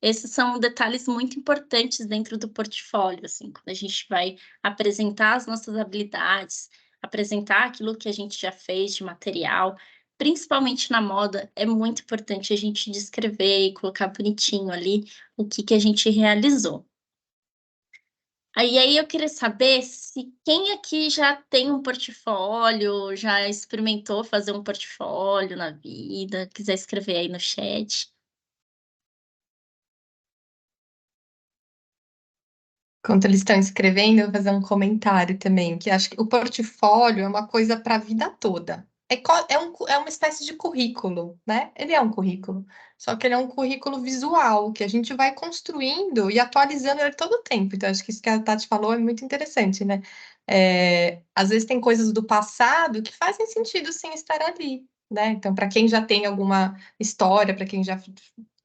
Esses são detalhes muito importantes dentro do portfólio, assim, quando a gente vai apresentar as nossas habilidades, apresentar aquilo que a gente já fez de material, principalmente na moda, é muito importante a gente descrever e colocar bonitinho ali o que a gente realizou. Aí eu queria saber se quem aqui já tem um portfólio, já experimentou fazer um portfólio na vida, quiser escrever aí no chat. Enquanto eles estão escrevendo, eu vou fazer um comentário também, que acho que o portfólio é uma coisa para a vida toda. É uma espécie de currículo, né? Ele é um currículo, só que ele é um currículo visual, que a gente vai construindo e atualizando ele todo o tempo. Então, acho que isso que a Tati falou é muito interessante, né? Às vezes tem coisas do passado que fazem sentido sim estar ali, né? Então, para quem já tem alguma história, para quem já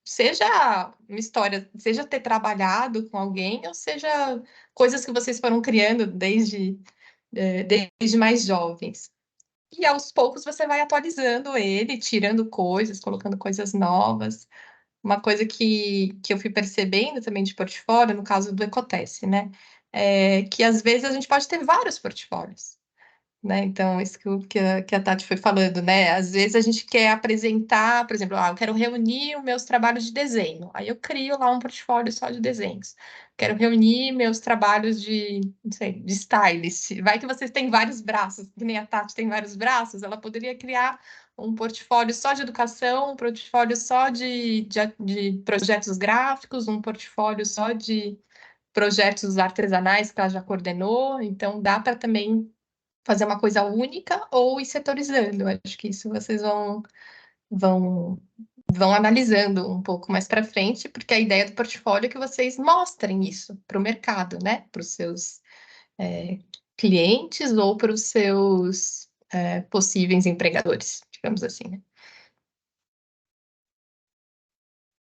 seja uma história, seja ter trabalhado com alguém, ou seja coisas que vocês foram criando desde mais jovens. E aos poucos você vai atualizando ele, tirando coisas, colocando coisas novas. Uma coisa que eu fui percebendo também de portfólio, no caso do Ecotesse, né? Que às vezes a gente pode ter vários portfólios. né? Então, isso que a Tati foi falando, né? Às vezes a gente quer apresentar, por exemplo, eu quero reunir os meus trabalhos de desenho. Aí eu crio lá um portfólio só de desenhos. Quero reunir meus trabalhos de, não sei, de stylist. Vai que vocês têm vários braços, que nem a Tati tem vários braços, ela poderia criar um portfólio só de educação, um portfólio só de projetos gráficos, um portfólio só de projetos artesanais que ela já coordenou. Então, dá para também fazer uma coisa única ou ir setorizando. Acho que isso vocês vão, vão analisando um pouco mais para frente, porque a ideia do portfólio é que vocês mostrem isso para o mercado, né? Para os seus clientes ou para os seus possíveis empregadores, digamos assim, né?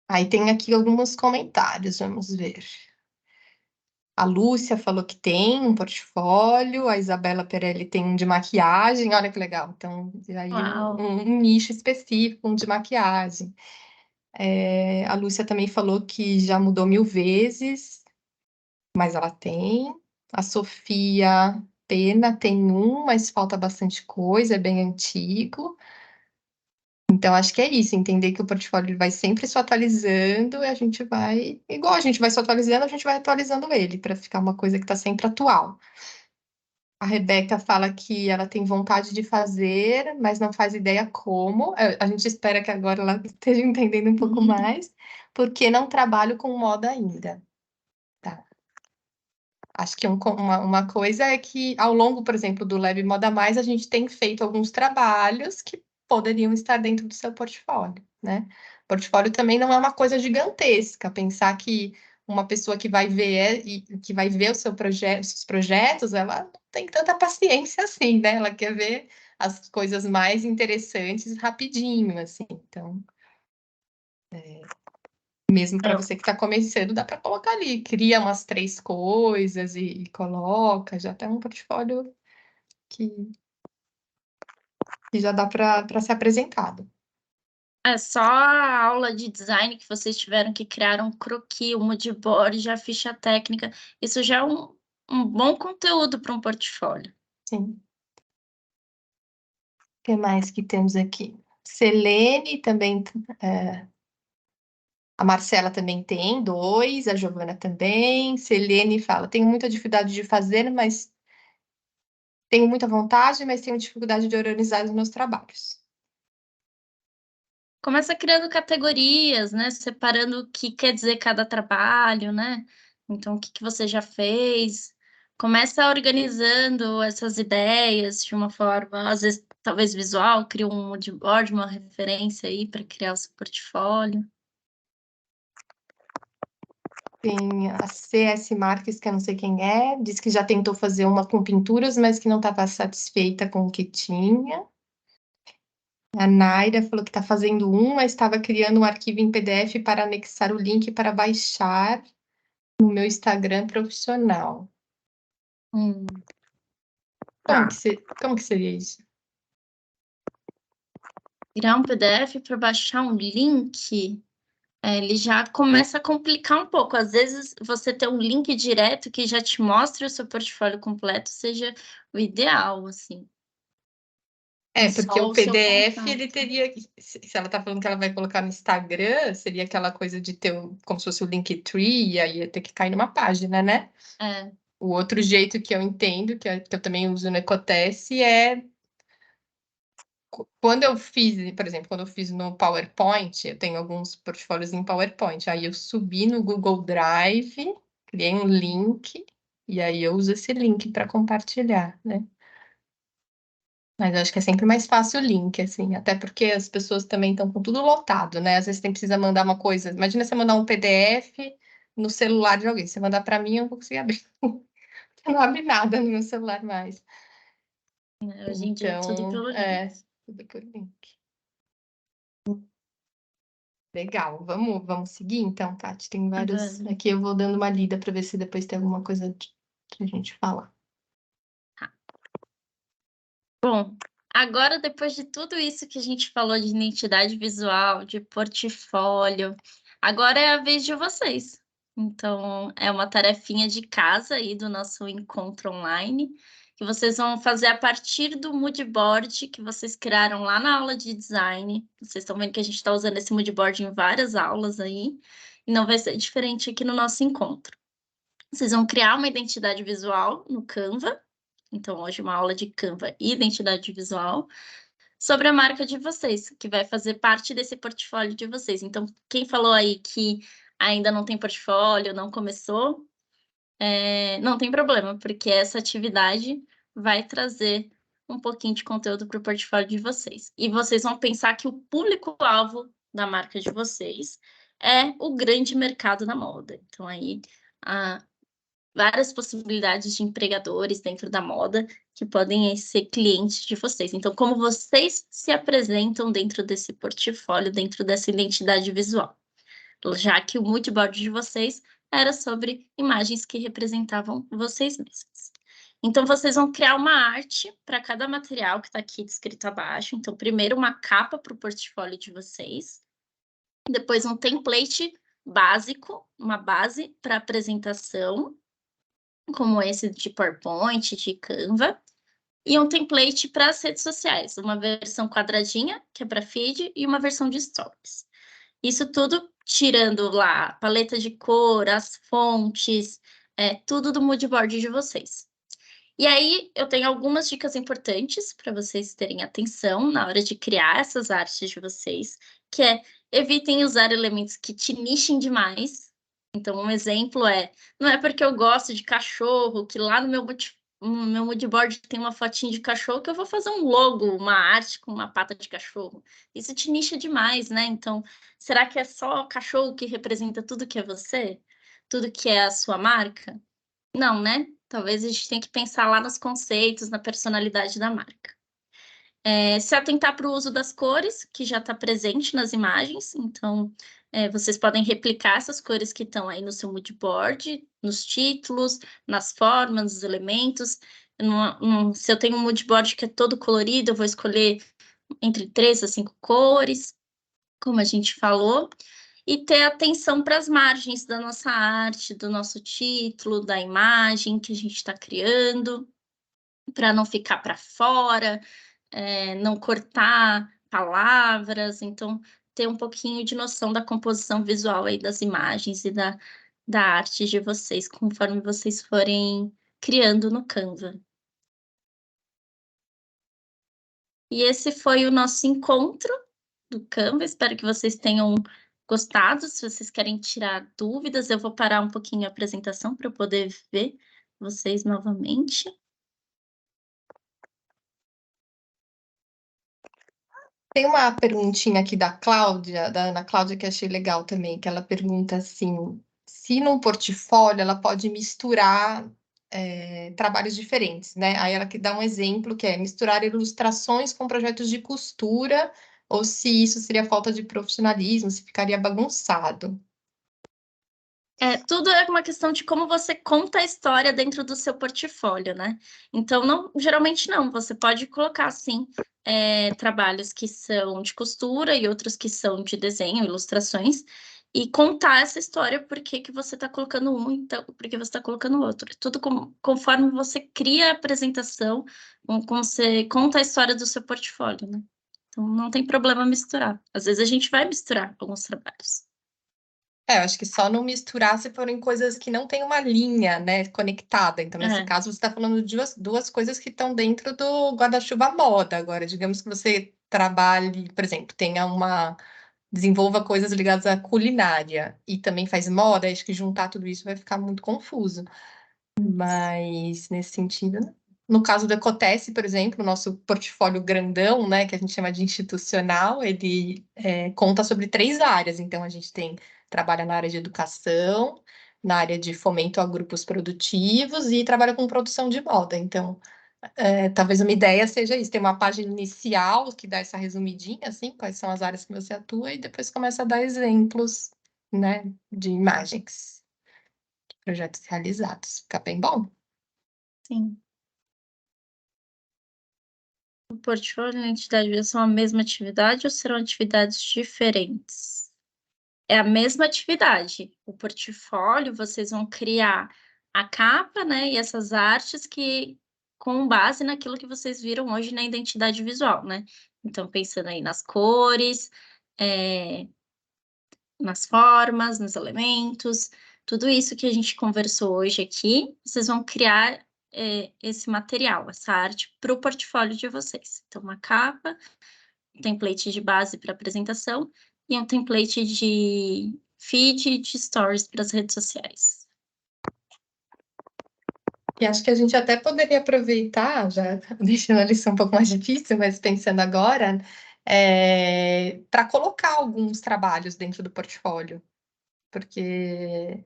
Aí tem aqui alguns comentários, vamos ver. A Lúcia falou que tem um portfólio, a Isabela Perelli tem um de maquiagem, olha que legal. Então, aí Uau. um nicho específico, um de maquiagem. A Lúcia também falou que já mudou 1000 vezes, mas ela tem. A Sofia Pena tem um, mas falta bastante coisa, é bem antigo. Então, acho que é isso, entender que o portfólio ele vai sempre se atualizando e a gente vai, igual a gente vai se atualizando, a gente vai atualizando ele para ficar uma coisa que está sempre atual. A Rebeca fala que ela tem vontade de fazer, mas não faz ideia como. A gente espera que agora ela esteja entendendo um pouco mais, porque não trabalho com moda ainda. Tá. Acho que uma coisa é que, ao longo, por exemplo, do Lab Moda Mais, a gente tem feito alguns trabalhos que poderiam estar dentro do seu portfólio, né? Portfólio também não é uma coisa gigantesca. Pensar que uma pessoa que vai ver e que vai ver o seu projeto, os seus projetos, ela não tem tanta paciência assim, né? Ela quer ver as coisas mais interessantes rapidinho, assim. Então, mesmo para você que está começando, dá para colocar ali, cria umas 3 coisas e coloca, já tem um portfólio que, que já dá para ser apresentado. É só a aula de design que vocês tiveram que criar um croquis, um moodboard, já a ficha técnica. Isso já é um bom conteúdo para um portfólio. Sim. O que mais que temos aqui? Selene também, a Marcela também tem 2, a Giovana também. Selene fala, tenho muita dificuldade de fazer, mas tenho muita vontade, mas tenho dificuldade de organizar os meus trabalhos. Começa criando categorias, né? Separando o que quer dizer cada trabalho, né? Então, o que você já fez. Começa organizando essas ideias de uma forma, às vezes, talvez visual, cria um moodboard, uma referência aí para criar o seu portfólio. Tem a CS Marques, que eu não sei quem é, disse que já tentou fazer uma com pinturas, mas que não estava satisfeita com o que tinha. A Naira falou que está fazendo um, mas estava criando um arquivo em PDF para anexar o link para baixar no meu Instagram profissional. Tá. Como que seria isso? Criar um PDF para baixar um link, ele já começa a complicar um pouco. Às vezes, você ter um link direto que já te mostre o seu portfólio completo seja o ideal, assim. Porque Só o o seu PDF, contato. ele teria, se ela está falando que ela vai colocar no Instagram, seria aquela coisa de ter como se fosse o Linktree, e aí ia ter que cair numa página, né? É. O outro jeito que eu entendo, que eu também uso no Ecotesse, é quando eu fiz, por exemplo, quando eu fiz no PowerPoint, eu tenho alguns portfólios em PowerPoint, aí eu subi no Google Drive, criei um link, e aí eu uso esse link para compartilhar, né? Mas eu acho que é sempre mais fácil o link, assim, até porque as pessoas também estão com tudo lotado, né? Às vezes tem precisa mandar uma coisa. Imagina você mandar um PDF no celular de alguém. Você mandar para mim, eu não vou conseguir abrir. Não abre nada no meu celular mais. Hoje em dia é tudo Então, pelo link. tudo por link. Legal, vamos seguir então, Tati. Tem vários. Vamos. Aqui eu vou dando uma lida para ver se depois tem alguma coisa pra gente falar. Bom, agora depois de tudo isso que a gente falou de identidade visual, de portfólio, agora é a vez de vocês. Então, é uma tarefinha de casa aí do nosso encontro online, que vocês vão fazer a partir do moodboard que vocês criaram lá na aula de design. Vocês estão vendo que a gente está usando esse moodboard em várias aulas aí, e não vai ser diferente aqui no nosso encontro. Vocês vão criar uma identidade visual no Canva. Então, hoje uma aula de Canva e identidade visual sobre a marca de vocês, que vai fazer parte desse portfólio de vocês. Então, quem falou aí que ainda não tem portfólio, não começou, não tem problema, porque essa atividade vai trazer um pouquinho de conteúdo para o portfólio de vocês. E vocês vão pensar que o público-alvo da marca de vocês é o grande mercado da moda. Então, aí, várias possibilidades de empregadores dentro da moda que podem ser clientes de vocês. Então, como vocês se apresentam dentro desse portfólio, dentro dessa identidade visual, já que o moodboard de vocês era sobre imagens que representavam vocês mesmos. Então, vocês vão criar uma arte para cada material que está aqui descrito abaixo. Então, primeiro uma capa para o portfólio de vocês, depois um template básico, uma base para apresentação, como esse de PowerPoint, de Canva, e um template para as redes sociais, uma versão quadradinha, que é para feed, e uma versão de stories. Isso tudo tirando lá a paleta de cor, as fontes, tudo do moodboard de vocês. E aí, eu tenho algumas dicas importantes para vocês terem atenção na hora de criar essas artes de vocês, que é evitem usar elementos que te nichem demais. Então, um exemplo não é porque eu gosto de cachorro, que lá no meu moodboard tem uma fotinha de cachorro, que eu vou fazer um logo, uma arte com uma pata de cachorro. Isso te nicha demais, né? Então, será que é só cachorro que representa tudo que é você? Tudo que é a sua marca? Não, né? Talvez a gente tenha que pensar lá nos conceitos, na personalidade da marca. Se atentar para o uso das cores, que já está presente nas imagens. Então, vocês podem replicar essas cores que estão aí no seu moodboard, nos títulos, nas formas, nos elementos. Se eu tenho um moodboard que é todo colorido, eu vou escolher entre 3 a 5 cores, como a gente falou. E ter atenção para as margens da nossa arte, do nosso título, da imagem que a gente está criando, para não ficar para fora, não cortar palavras. Então, ter um pouquinho de noção da composição visual aí das imagens e da arte de vocês, conforme vocês forem criando no Canva. E esse foi o nosso encontro do Canva. Espero que vocês tenham gostado. Se vocês querem tirar dúvidas, eu vou parar um pouquinho a apresentação para eu poder ver vocês novamente. Tem uma perguntinha aqui da Cláudia, da Ana Cláudia, que achei legal também, que ela pergunta assim, se num portfólio ela pode misturar trabalhos diferentes, né? Aí ela que dá um exemplo que é misturar ilustrações com projetos de costura, ou se isso seria falta de profissionalismo, se ficaria bagunçado. Tudo é uma questão de como você conta a história dentro do seu portfólio, né? Então, geralmente não. Você pode colocar, sim, trabalhos que são de costura e outros que são de desenho, ilustrações, e contar essa história, por que você está colocando um, então, por que você está colocando outro. Tudo conforme você cria a apresentação, como você conta a história do seu portfólio, né? Então, não tem problema misturar. Às vezes a gente vai misturar alguns trabalhos. Eu acho que só não misturar se forem coisas que não tem uma linha, né, conectada. Então, nesse caso, você está falando de duas coisas que estão dentro do guarda-chuva moda. Agora, digamos que você trabalhe, por exemplo, desenvolva coisas ligadas à culinária e também faz moda, acho que juntar tudo isso vai ficar muito confuso. Mas, nesse sentido, né? No caso do Ecotesse, por exemplo, o nosso portfólio grandão, né, que a gente chama de institucional, ele conta sobre 3 áreas. Então, a gente trabalha na área de educação, na área de fomento a grupos produtivos e trabalha com produção de moda. Então, talvez uma ideia seja isso, ter uma página inicial que dá essa resumidinha, assim, quais são as áreas que você atua, e depois começa a dar exemplos, né, de imagens, de projetos realizados. Fica bem bom. Sim. O portfólio e a identidade são a mesma atividade ou serão atividades diferentes? é a mesma atividade. O portfólio, vocês vão criar a capa, né, e essas artes que com base naquilo que vocês viram hoje na identidade visual, né. Então pensando aí nas cores, nas formas, nos elementos, tudo isso que a gente conversou hoje aqui, vocês vão criar, esse material, essa arte para o portfólio de vocês. Então uma capa, um template de base para apresentação e um template de feed de stories para as redes sociais. E acho que a gente até poderia aproveitar, já deixando a lição um pouco mais difícil, mas pensando agora, para colocar alguns trabalhos dentro do portfólio, porque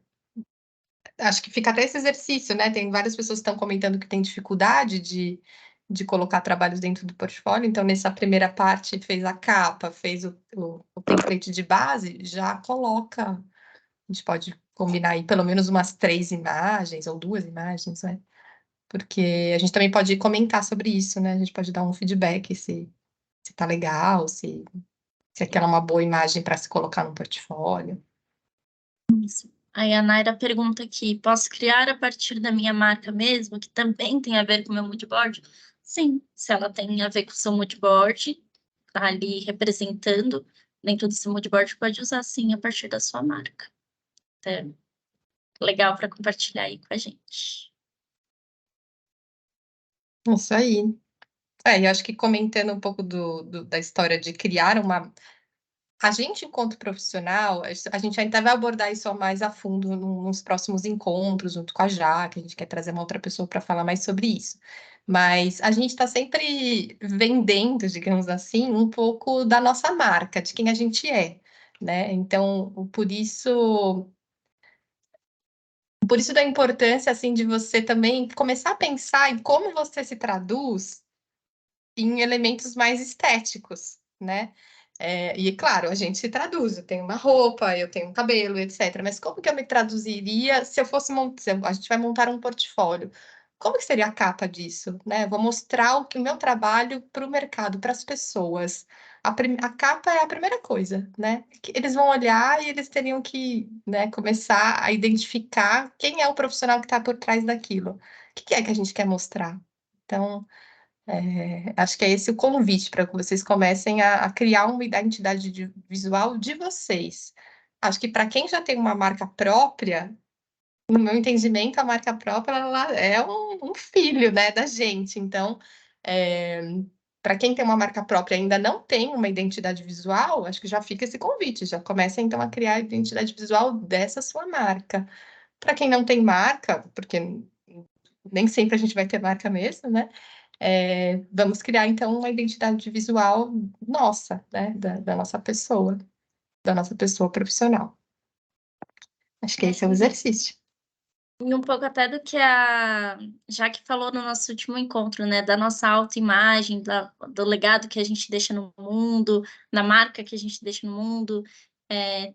acho que fica até esse exercício, né? Tem várias pessoas que estão comentando que tem dificuldade de colocar trabalhos dentro do portfólio, então nessa primeira parte fez a capa, fez o template de base, já coloca, a gente pode combinar aí pelo menos umas 3 imagens ou 2 imagens, né? Porque a gente também pode comentar sobre isso, né? A gente pode dar um feedback se tá legal, se aquela é uma boa imagem para se colocar no portfólio. Isso. Aí a Naira pergunta aqui: posso criar a partir da minha marca mesmo, que também tem a ver com o meu moodboard? Sim, se ela tem a ver com o seu moodboard, tá ali representando dentro do seu moodboard, pode usar sim a partir da sua marca. É legal para compartilhar aí com a gente. Isso aí. E acho que comentando um pouco da história de criar uma. A gente, enquanto profissional, a gente ainda vai abordar isso mais a fundo nos próximos encontros, junto com a Jaque, a gente quer trazer uma outra pessoa para falar mais sobre isso. Mas a gente está sempre vendendo, digamos assim, um pouco da nossa marca, de quem a gente é, né? Então, por isso da importância, assim, de você também começar a pensar em como você se traduz em elementos mais estéticos, né? E claro, a gente se traduz, eu tenho uma roupa, eu tenho um cabelo, etc. Mas como que eu me traduziria se eu fosse montar, a gente vai montar um portfólio? Como que seria a capa disso, né? Vou mostrar o meu trabalho para o mercado, para as pessoas. A capa é a primeira coisa, né? Que eles vão olhar e eles teriam que, né, começar a identificar quem é o profissional que está por trás daquilo. O que é que a gente quer mostrar? Então, acho que é esse o convite para que vocês comecem a criar uma identidade visual de vocês. Acho que para quem já tem uma marca própria, no meu entendimento, a marca própria ela é um filho, né, da gente. Então, para quem tem uma marca própria e ainda não tem uma identidade visual, acho que já fica esse convite, já começa então a criar a identidade visual dessa sua marca. Para quem não tem marca, porque nem sempre a gente vai ter marca mesmo, né? Vamos criar, então, uma identidade visual nossa, né? Da nossa pessoa profissional. Acho que esse é o exercício. E um pouco até do que a Jaque falou no nosso último encontro, né? Da nossa autoimagem, do legado que a gente deixa no mundo, da marca que a gente deixa no mundo.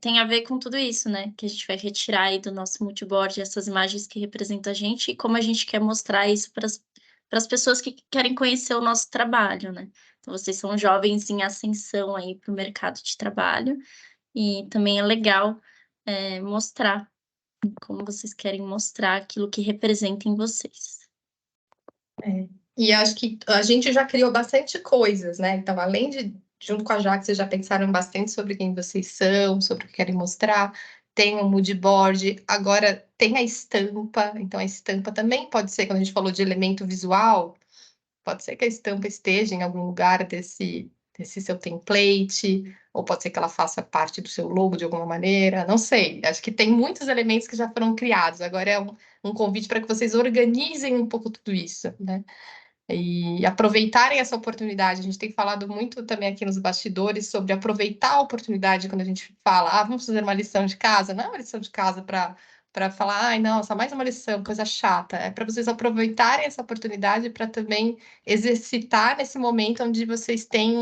Tem a ver com tudo isso, né? Que a gente vai retirar aí do nosso moodboard essas imagens que representam a gente e como a gente quer mostrar isso para as pessoas que querem conhecer o nosso trabalho, né? Então, vocês são jovens em ascensão aí para o mercado de trabalho e também é legal mostrar como vocês querem mostrar aquilo que representa em vocês. E acho que a gente já criou bastante coisas, né? Então, além de, junto com a Jaque, vocês já pensaram bastante sobre quem vocês são, sobre o que querem mostrar. Tem o mood board, agora tem a estampa. Então, a estampa também pode ser, quando a gente falou de elemento visual, pode ser que a estampa esteja em algum lugar desse seu template, ou pode ser que ela faça parte do seu logo de alguma maneira, não sei. Acho que tem muitos elementos que já foram criados. Agora é um convite para que vocês organizem um pouco tudo isso, né? E aproveitarem essa oportunidade. A gente tem falado muito também aqui nos bastidores sobre aproveitar a oportunidade quando a gente fala, vamos fazer uma lição de casa. Não é uma lição de casa para falar, ai, não, só mais uma lição, coisa chata. É para vocês aproveitarem essa oportunidade para também exercitar nesse momento onde vocês têm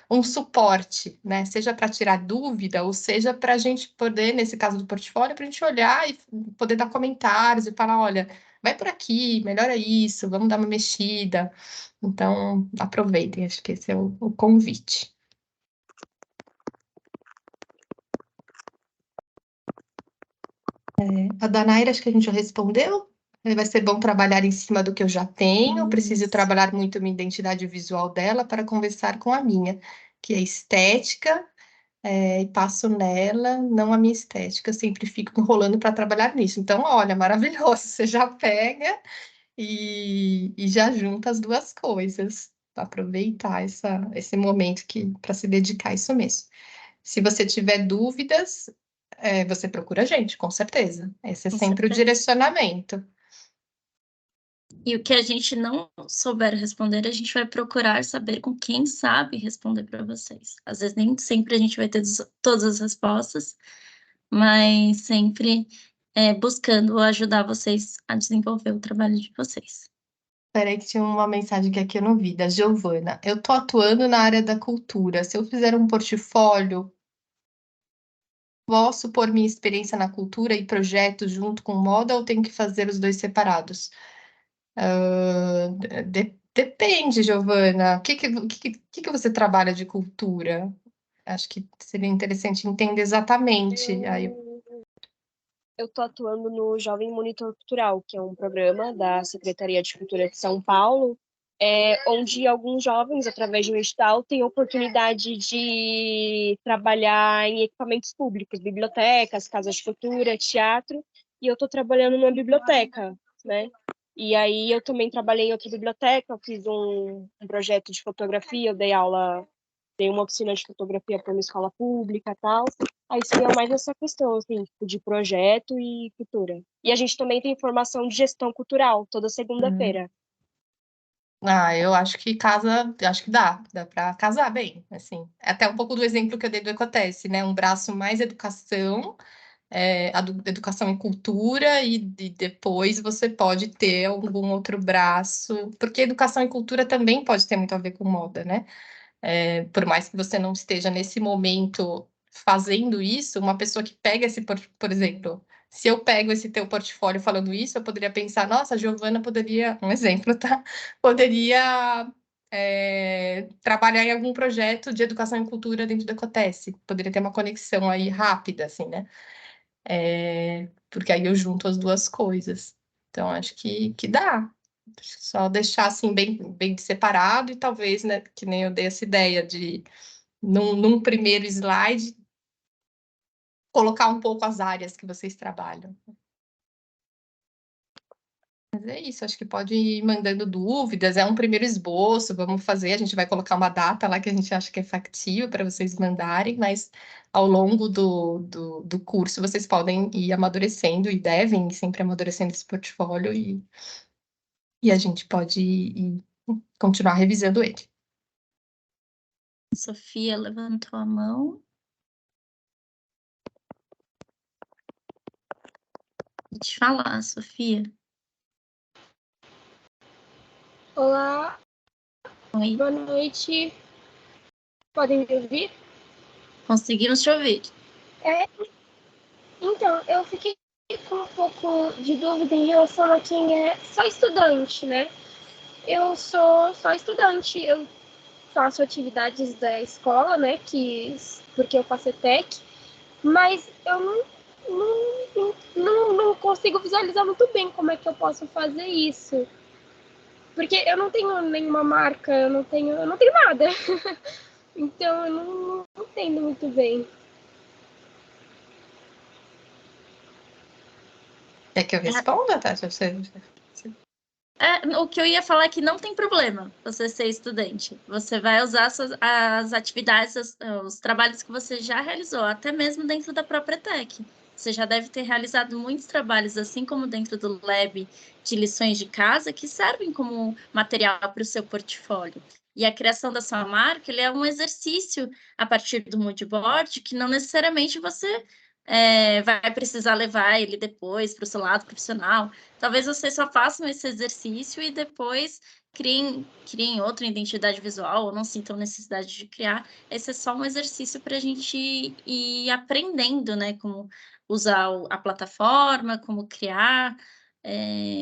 um suporte, né? Seja para tirar dúvida, ou seja para a gente poder, nesse caso do portfólio, para a gente olhar e poder dar comentários e falar, olha, vai por aqui, melhora isso, vamos dar uma mexida. Então, aproveitem, acho que esse é o convite. A da Naira, acho que a gente já respondeu. Vai ser bom trabalhar em cima do que eu já tenho. Preciso Isso. trabalhar muito minha identidade visual dela para conversar com a minha, que é estética, e passo nela, não a minha estética. Eu sempre fico enrolando para trabalhar nisso. Então, olha, maravilhoso. Você já pega e já junta as duas coisas. Aproveitar esse momento para se dedicar a isso mesmo. Se você tiver dúvidas, você procura a gente, com certeza. Esse é Com sempre o certeza. direcionamento. E o que a gente não souber responder, a gente vai procurar saber com quem sabe responder para vocês. Às vezes nem sempre a gente vai ter todas as respostas, mas sempre buscando ajudar vocês a desenvolver o trabalho de vocês. Peraí que tinha uma mensagem que aqui eu não vi, da Giovana. Eu estou atuando na área da cultura. Se eu fizer um portfólio, posso pôr minha experiência na cultura e projetos junto com moda ou tenho que fazer os dois separados? Depende, Giovana. O que você trabalha de cultura? Acho que seria interessante entender exatamente. Aí, Eu estou atuando no Jovem Monitor Cultural, que é um programa da Secretaria de Cultura de São Paulo, onde alguns jovens, através de um edital, têm oportunidade de trabalhar em equipamentos públicos, bibliotecas, casas de cultura, teatro, e eu estou trabalhando numa biblioteca, né? E aí eu também trabalhei em outra biblioteca, eu fiz um projeto de fotografia, eu dei uma oficina de fotografia para uma escola pública e tal. Aí seria mais essa questão, assim, tipo, de projeto e cultura. E a gente também tem formação de gestão cultural, toda segunda-feira. eu acho que acho que dá para casar bem, assim. Até um pouco do exemplo que eu dei do Ecotesse, né? Um braço mais educação, educação e cultura, e depois você pode ter algum outro braço, porque educação e cultura também pode ter muito a ver com moda, né? Por mais que você não esteja nesse momento fazendo isso, uma pessoa que pega por exemplo, se eu pego esse teu portfólio falando isso, eu poderia pensar, nossa, a Giovana poderia, um exemplo, tá? Poderia trabalhar em algum projeto de educação e cultura dentro da Ecotesse. Poderia ter uma conexão aí rápida, assim, né? Porque aí eu junto as duas coisas. Então, acho que dá. Só deixar assim bem separado e talvez, né, que nem eu dei essa ideia de num primeiro slide colocar um pouco as áreas que vocês trabalham. Mas é isso, acho que pode ir mandando dúvidas, é um primeiro esboço, vamos fazer, a gente vai colocar uma data lá que a gente acha que é factível para vocês mandarem, mas ao longo do curso vocês podem ir amadurecendo e devem ir sempre amadurecendo esse portfólio e a gente pode ir continuar revisando ele. Sofia levantou a mão. Vou te falar, Sofia. Olá, Oi, boa noite. Podem me ouvir? conseguimos te ouvir. Então, eu fiquei com um pouco de dúvida em relação a quem é só estudante, né? Eu sou só estudante, eu faço atividades da escola, né? Porque eu faço ETEC, mas eu não consigo visualizar muito bem como é que eu posso fazer isso. Porque eu não tenho nenhuma marca, eu não tenho nada. Então eu não entendo muito bem. Quer que eu responda, Tati? O que eu ia falar é que não tem problema você ser estudante. Você vai usar as atividades, os trabalhos que você já realizou, até mesmo dentro da própria Tech. Você já deve ter realizado muitos trabalhos, assim como dentro do Lab de lições de casa, que servem como material para o seu portfólio. E a criação da sua marca, ele é um exercício a partir do mood board, que não necessariamente você vai precisar levar ele depois para o seu lado profissional. Talvez vocês só façam esse exercício e depois criem outra identidade visual ou não sintam necessidade de criar. Esse é só um exercício para a gente ir aprendendo, né? Como usar a plataforma, como criar,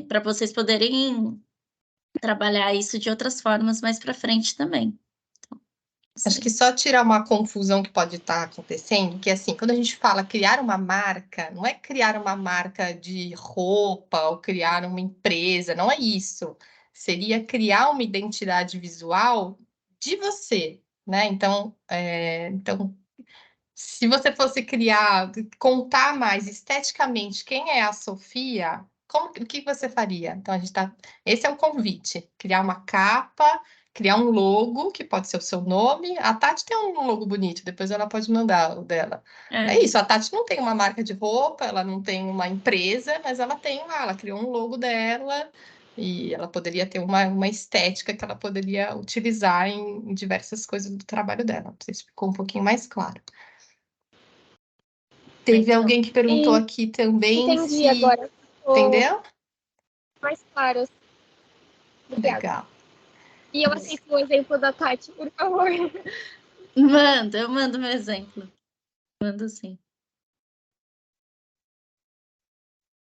para vocês poderem trabalhar isso de outras formas mais para frente também. Acho que só tirar uma confusão que pode estar acontecendo, que assim, quando a gente fala criar uma marca, não é criar uma marca de roupa ou criar uma empresa, não é isso. Seria criar uma identidade visual de você, né? Então, se você fosse criar, contar mais esteticamente quem é a Sofia, o que você faria? Então, esse é o convite: criar uma capa, criar um logo, que pode ser o seu nome. A Tati tem um logo bonito, depois ela pode mandar o dela. É isso, a Tati não tem uma marca de roupa, ela não tem uma empresa, mas ela tem lá, ela criou um logo dela. E ela poderia ter uma estética que ela poderia utilizar em diversas coisas do trabalho dela. Não sei se ficou um pouquinho mais claro. Teve Então, alguém que perguntou E aqui também entendi se. agora. Ficou Entendeu? mais claro. Obrigada. Legal. E eu aceito o exemplo da Tati, por favor. eu mando meu exemplo. Mando sim.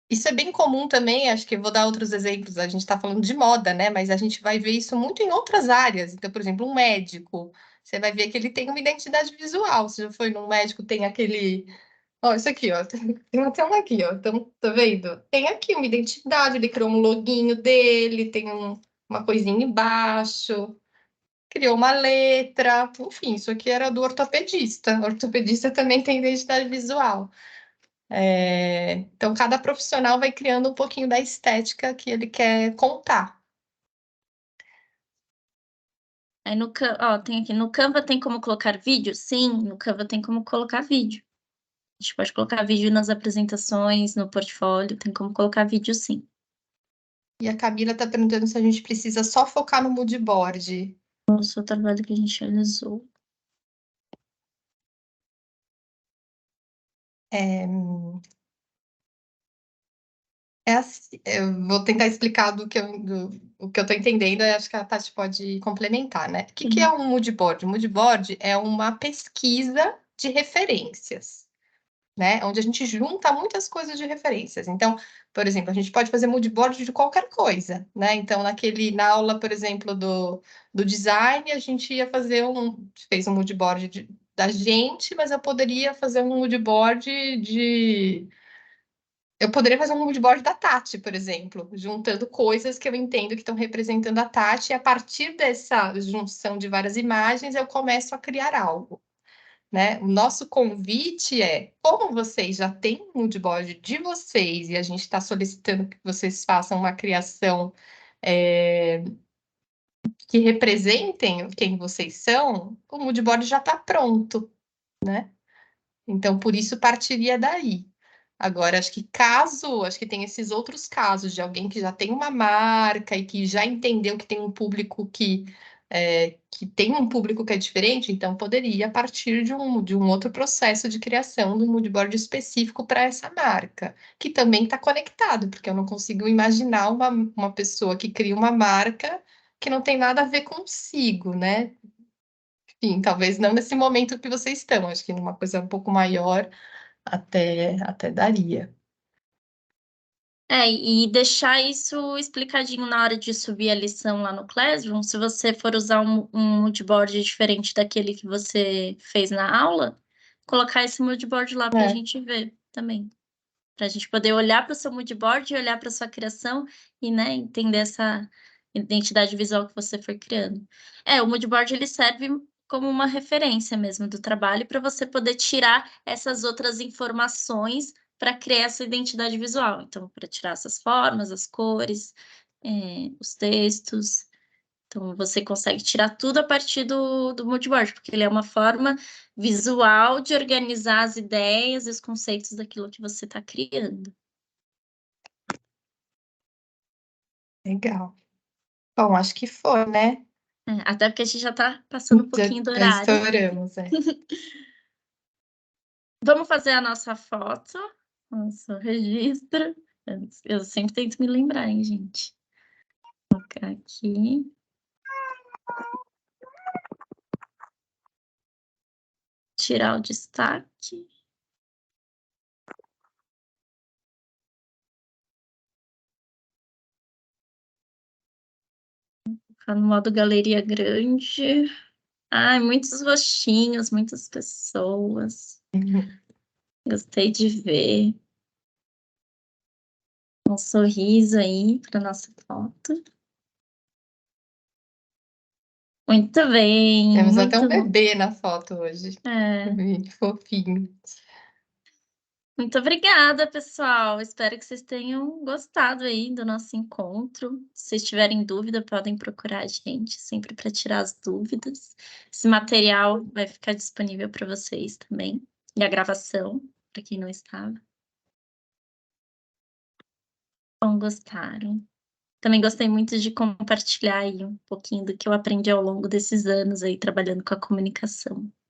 Isso é bem comum também, acho que eu vou dar outros exemplos. A gente está falando de moda, né? Mas a gente vai ver isso muito em outras áreas. Então, por exemplo, um médico, você vai ver que ele tem uma identidade visual. Você já foi num médico, tem aquele. Ó, isso aqui, ó. Tem até um aqui, ó. Então, tá vendo? Tem aqui uma identidade, ele criou um loguinho dele, tem uma coisinha embaixo. Criou uma letra, enfim, isso aqui era do ortopedista. O ortopedista também tem identidade visual. Então, cada profissional vai criando um pouquinho da estética que ele quer contar. Aí tem aqui, no Canva tem como colocar vídeo? Sim, no Canva tem como colocar vídeo. A gente pode colocar vídeo nas apresentações, no portfólio, tem como colocar vídeo sim. E a Camila está perguntando se a gente precisa só focar no mood board. O seu trabalho que a gente realizou. Eu vou tentar explicar o que eu estou entendendo, e acho que a Tati pode complementar, né? O que é um mood board? O mood board é uma pesquisa de referências, né? Onde a gente junta muitas coisas de referências. Então, por exemplo, a gente pode fazer mood board de qualquer coisa, né? Então, na aula, por exemplo, do design, a gente fez um mood board da gente, mas eu poderia fazer um mood board de eu poderia fazer um mood board da Tati, por exemplo, juntando coisas que eu entendo que estão representando a Tati, e a partir dessa junção de várias imagens, eu começo a criar algo, né? O nosso convite é, como vocês já têm um mood board de vocês, e a gente está solicitando que vocês façam uma criação que representem quem vocês são, o mood board já está pronto, né? Então, por isso partiria daí. Agora, acho que tem esses outros casos de alguém que já tem uma marca e que já entendeu que tem um público que tem um público que é diferente, então poderia partir de um outro processo de criação de um mood board específico para essa marca, que também está conectado, porque eu não consigo imaginar uma pessoa que cria uma marca que não tem nada a ver consigo, né? Enfim, talvez não nesse momento que vocês estão, acho que numa coisa um pouco maior até daria. E deixar isso explicadinho na hora de subir a lição lá no Classroom. Se você for usar um moodboard diferente daquele que você fez na aula, colocar esse moodboard lá para a gente ver também. Para a gente poder olhar para o seu moodboard e olhar para a sua criação e, né, entender essa identidade visual que você foi criando. O moodboard ele serve como uma referência mesmo do trabalho para você poder tirar essas outras informações para criar essa identidade visual. Então, para tirar essas formas, as cores, os textos. Então, você consegue tirar tudo a partir do moodboard, porque ele é uma forma visual de organizar as ideias e os conceitos daquilo que você está criando. Legal. Bom, acho que foi, né? Até porque a gente já está passando um pouquinho do Já horário. estouramos, Vamos fazer a nossa foto, nosso registro. Eu sempre tento me lembrar, hein, gente. Vou colocar aqui. Tirar o destaque. Colocar no modo galeria grande. Ai, muitos rostinhos, muitas pessoas. Gostei de ver. Um sorriso aí para nossa foto. Muito bem. Temos até um Muito bom. bebê na foto hoje. É. Que fofinho. Muito obrigada, pessoal. Espero que vocês tenham gostado aí do nosso encontro. Se vocês tiverem dúvida, podem procurar a gente sempre para tirar as dúvidas. Esse material vai ficar disponível para vocês também. E a gravação, para quem não estava. Bom, gostaram. Também gostei muito de compartilhar aí um pouquinho do que eu aprendi ao longo desses anos aí trabalhando com a comunicação.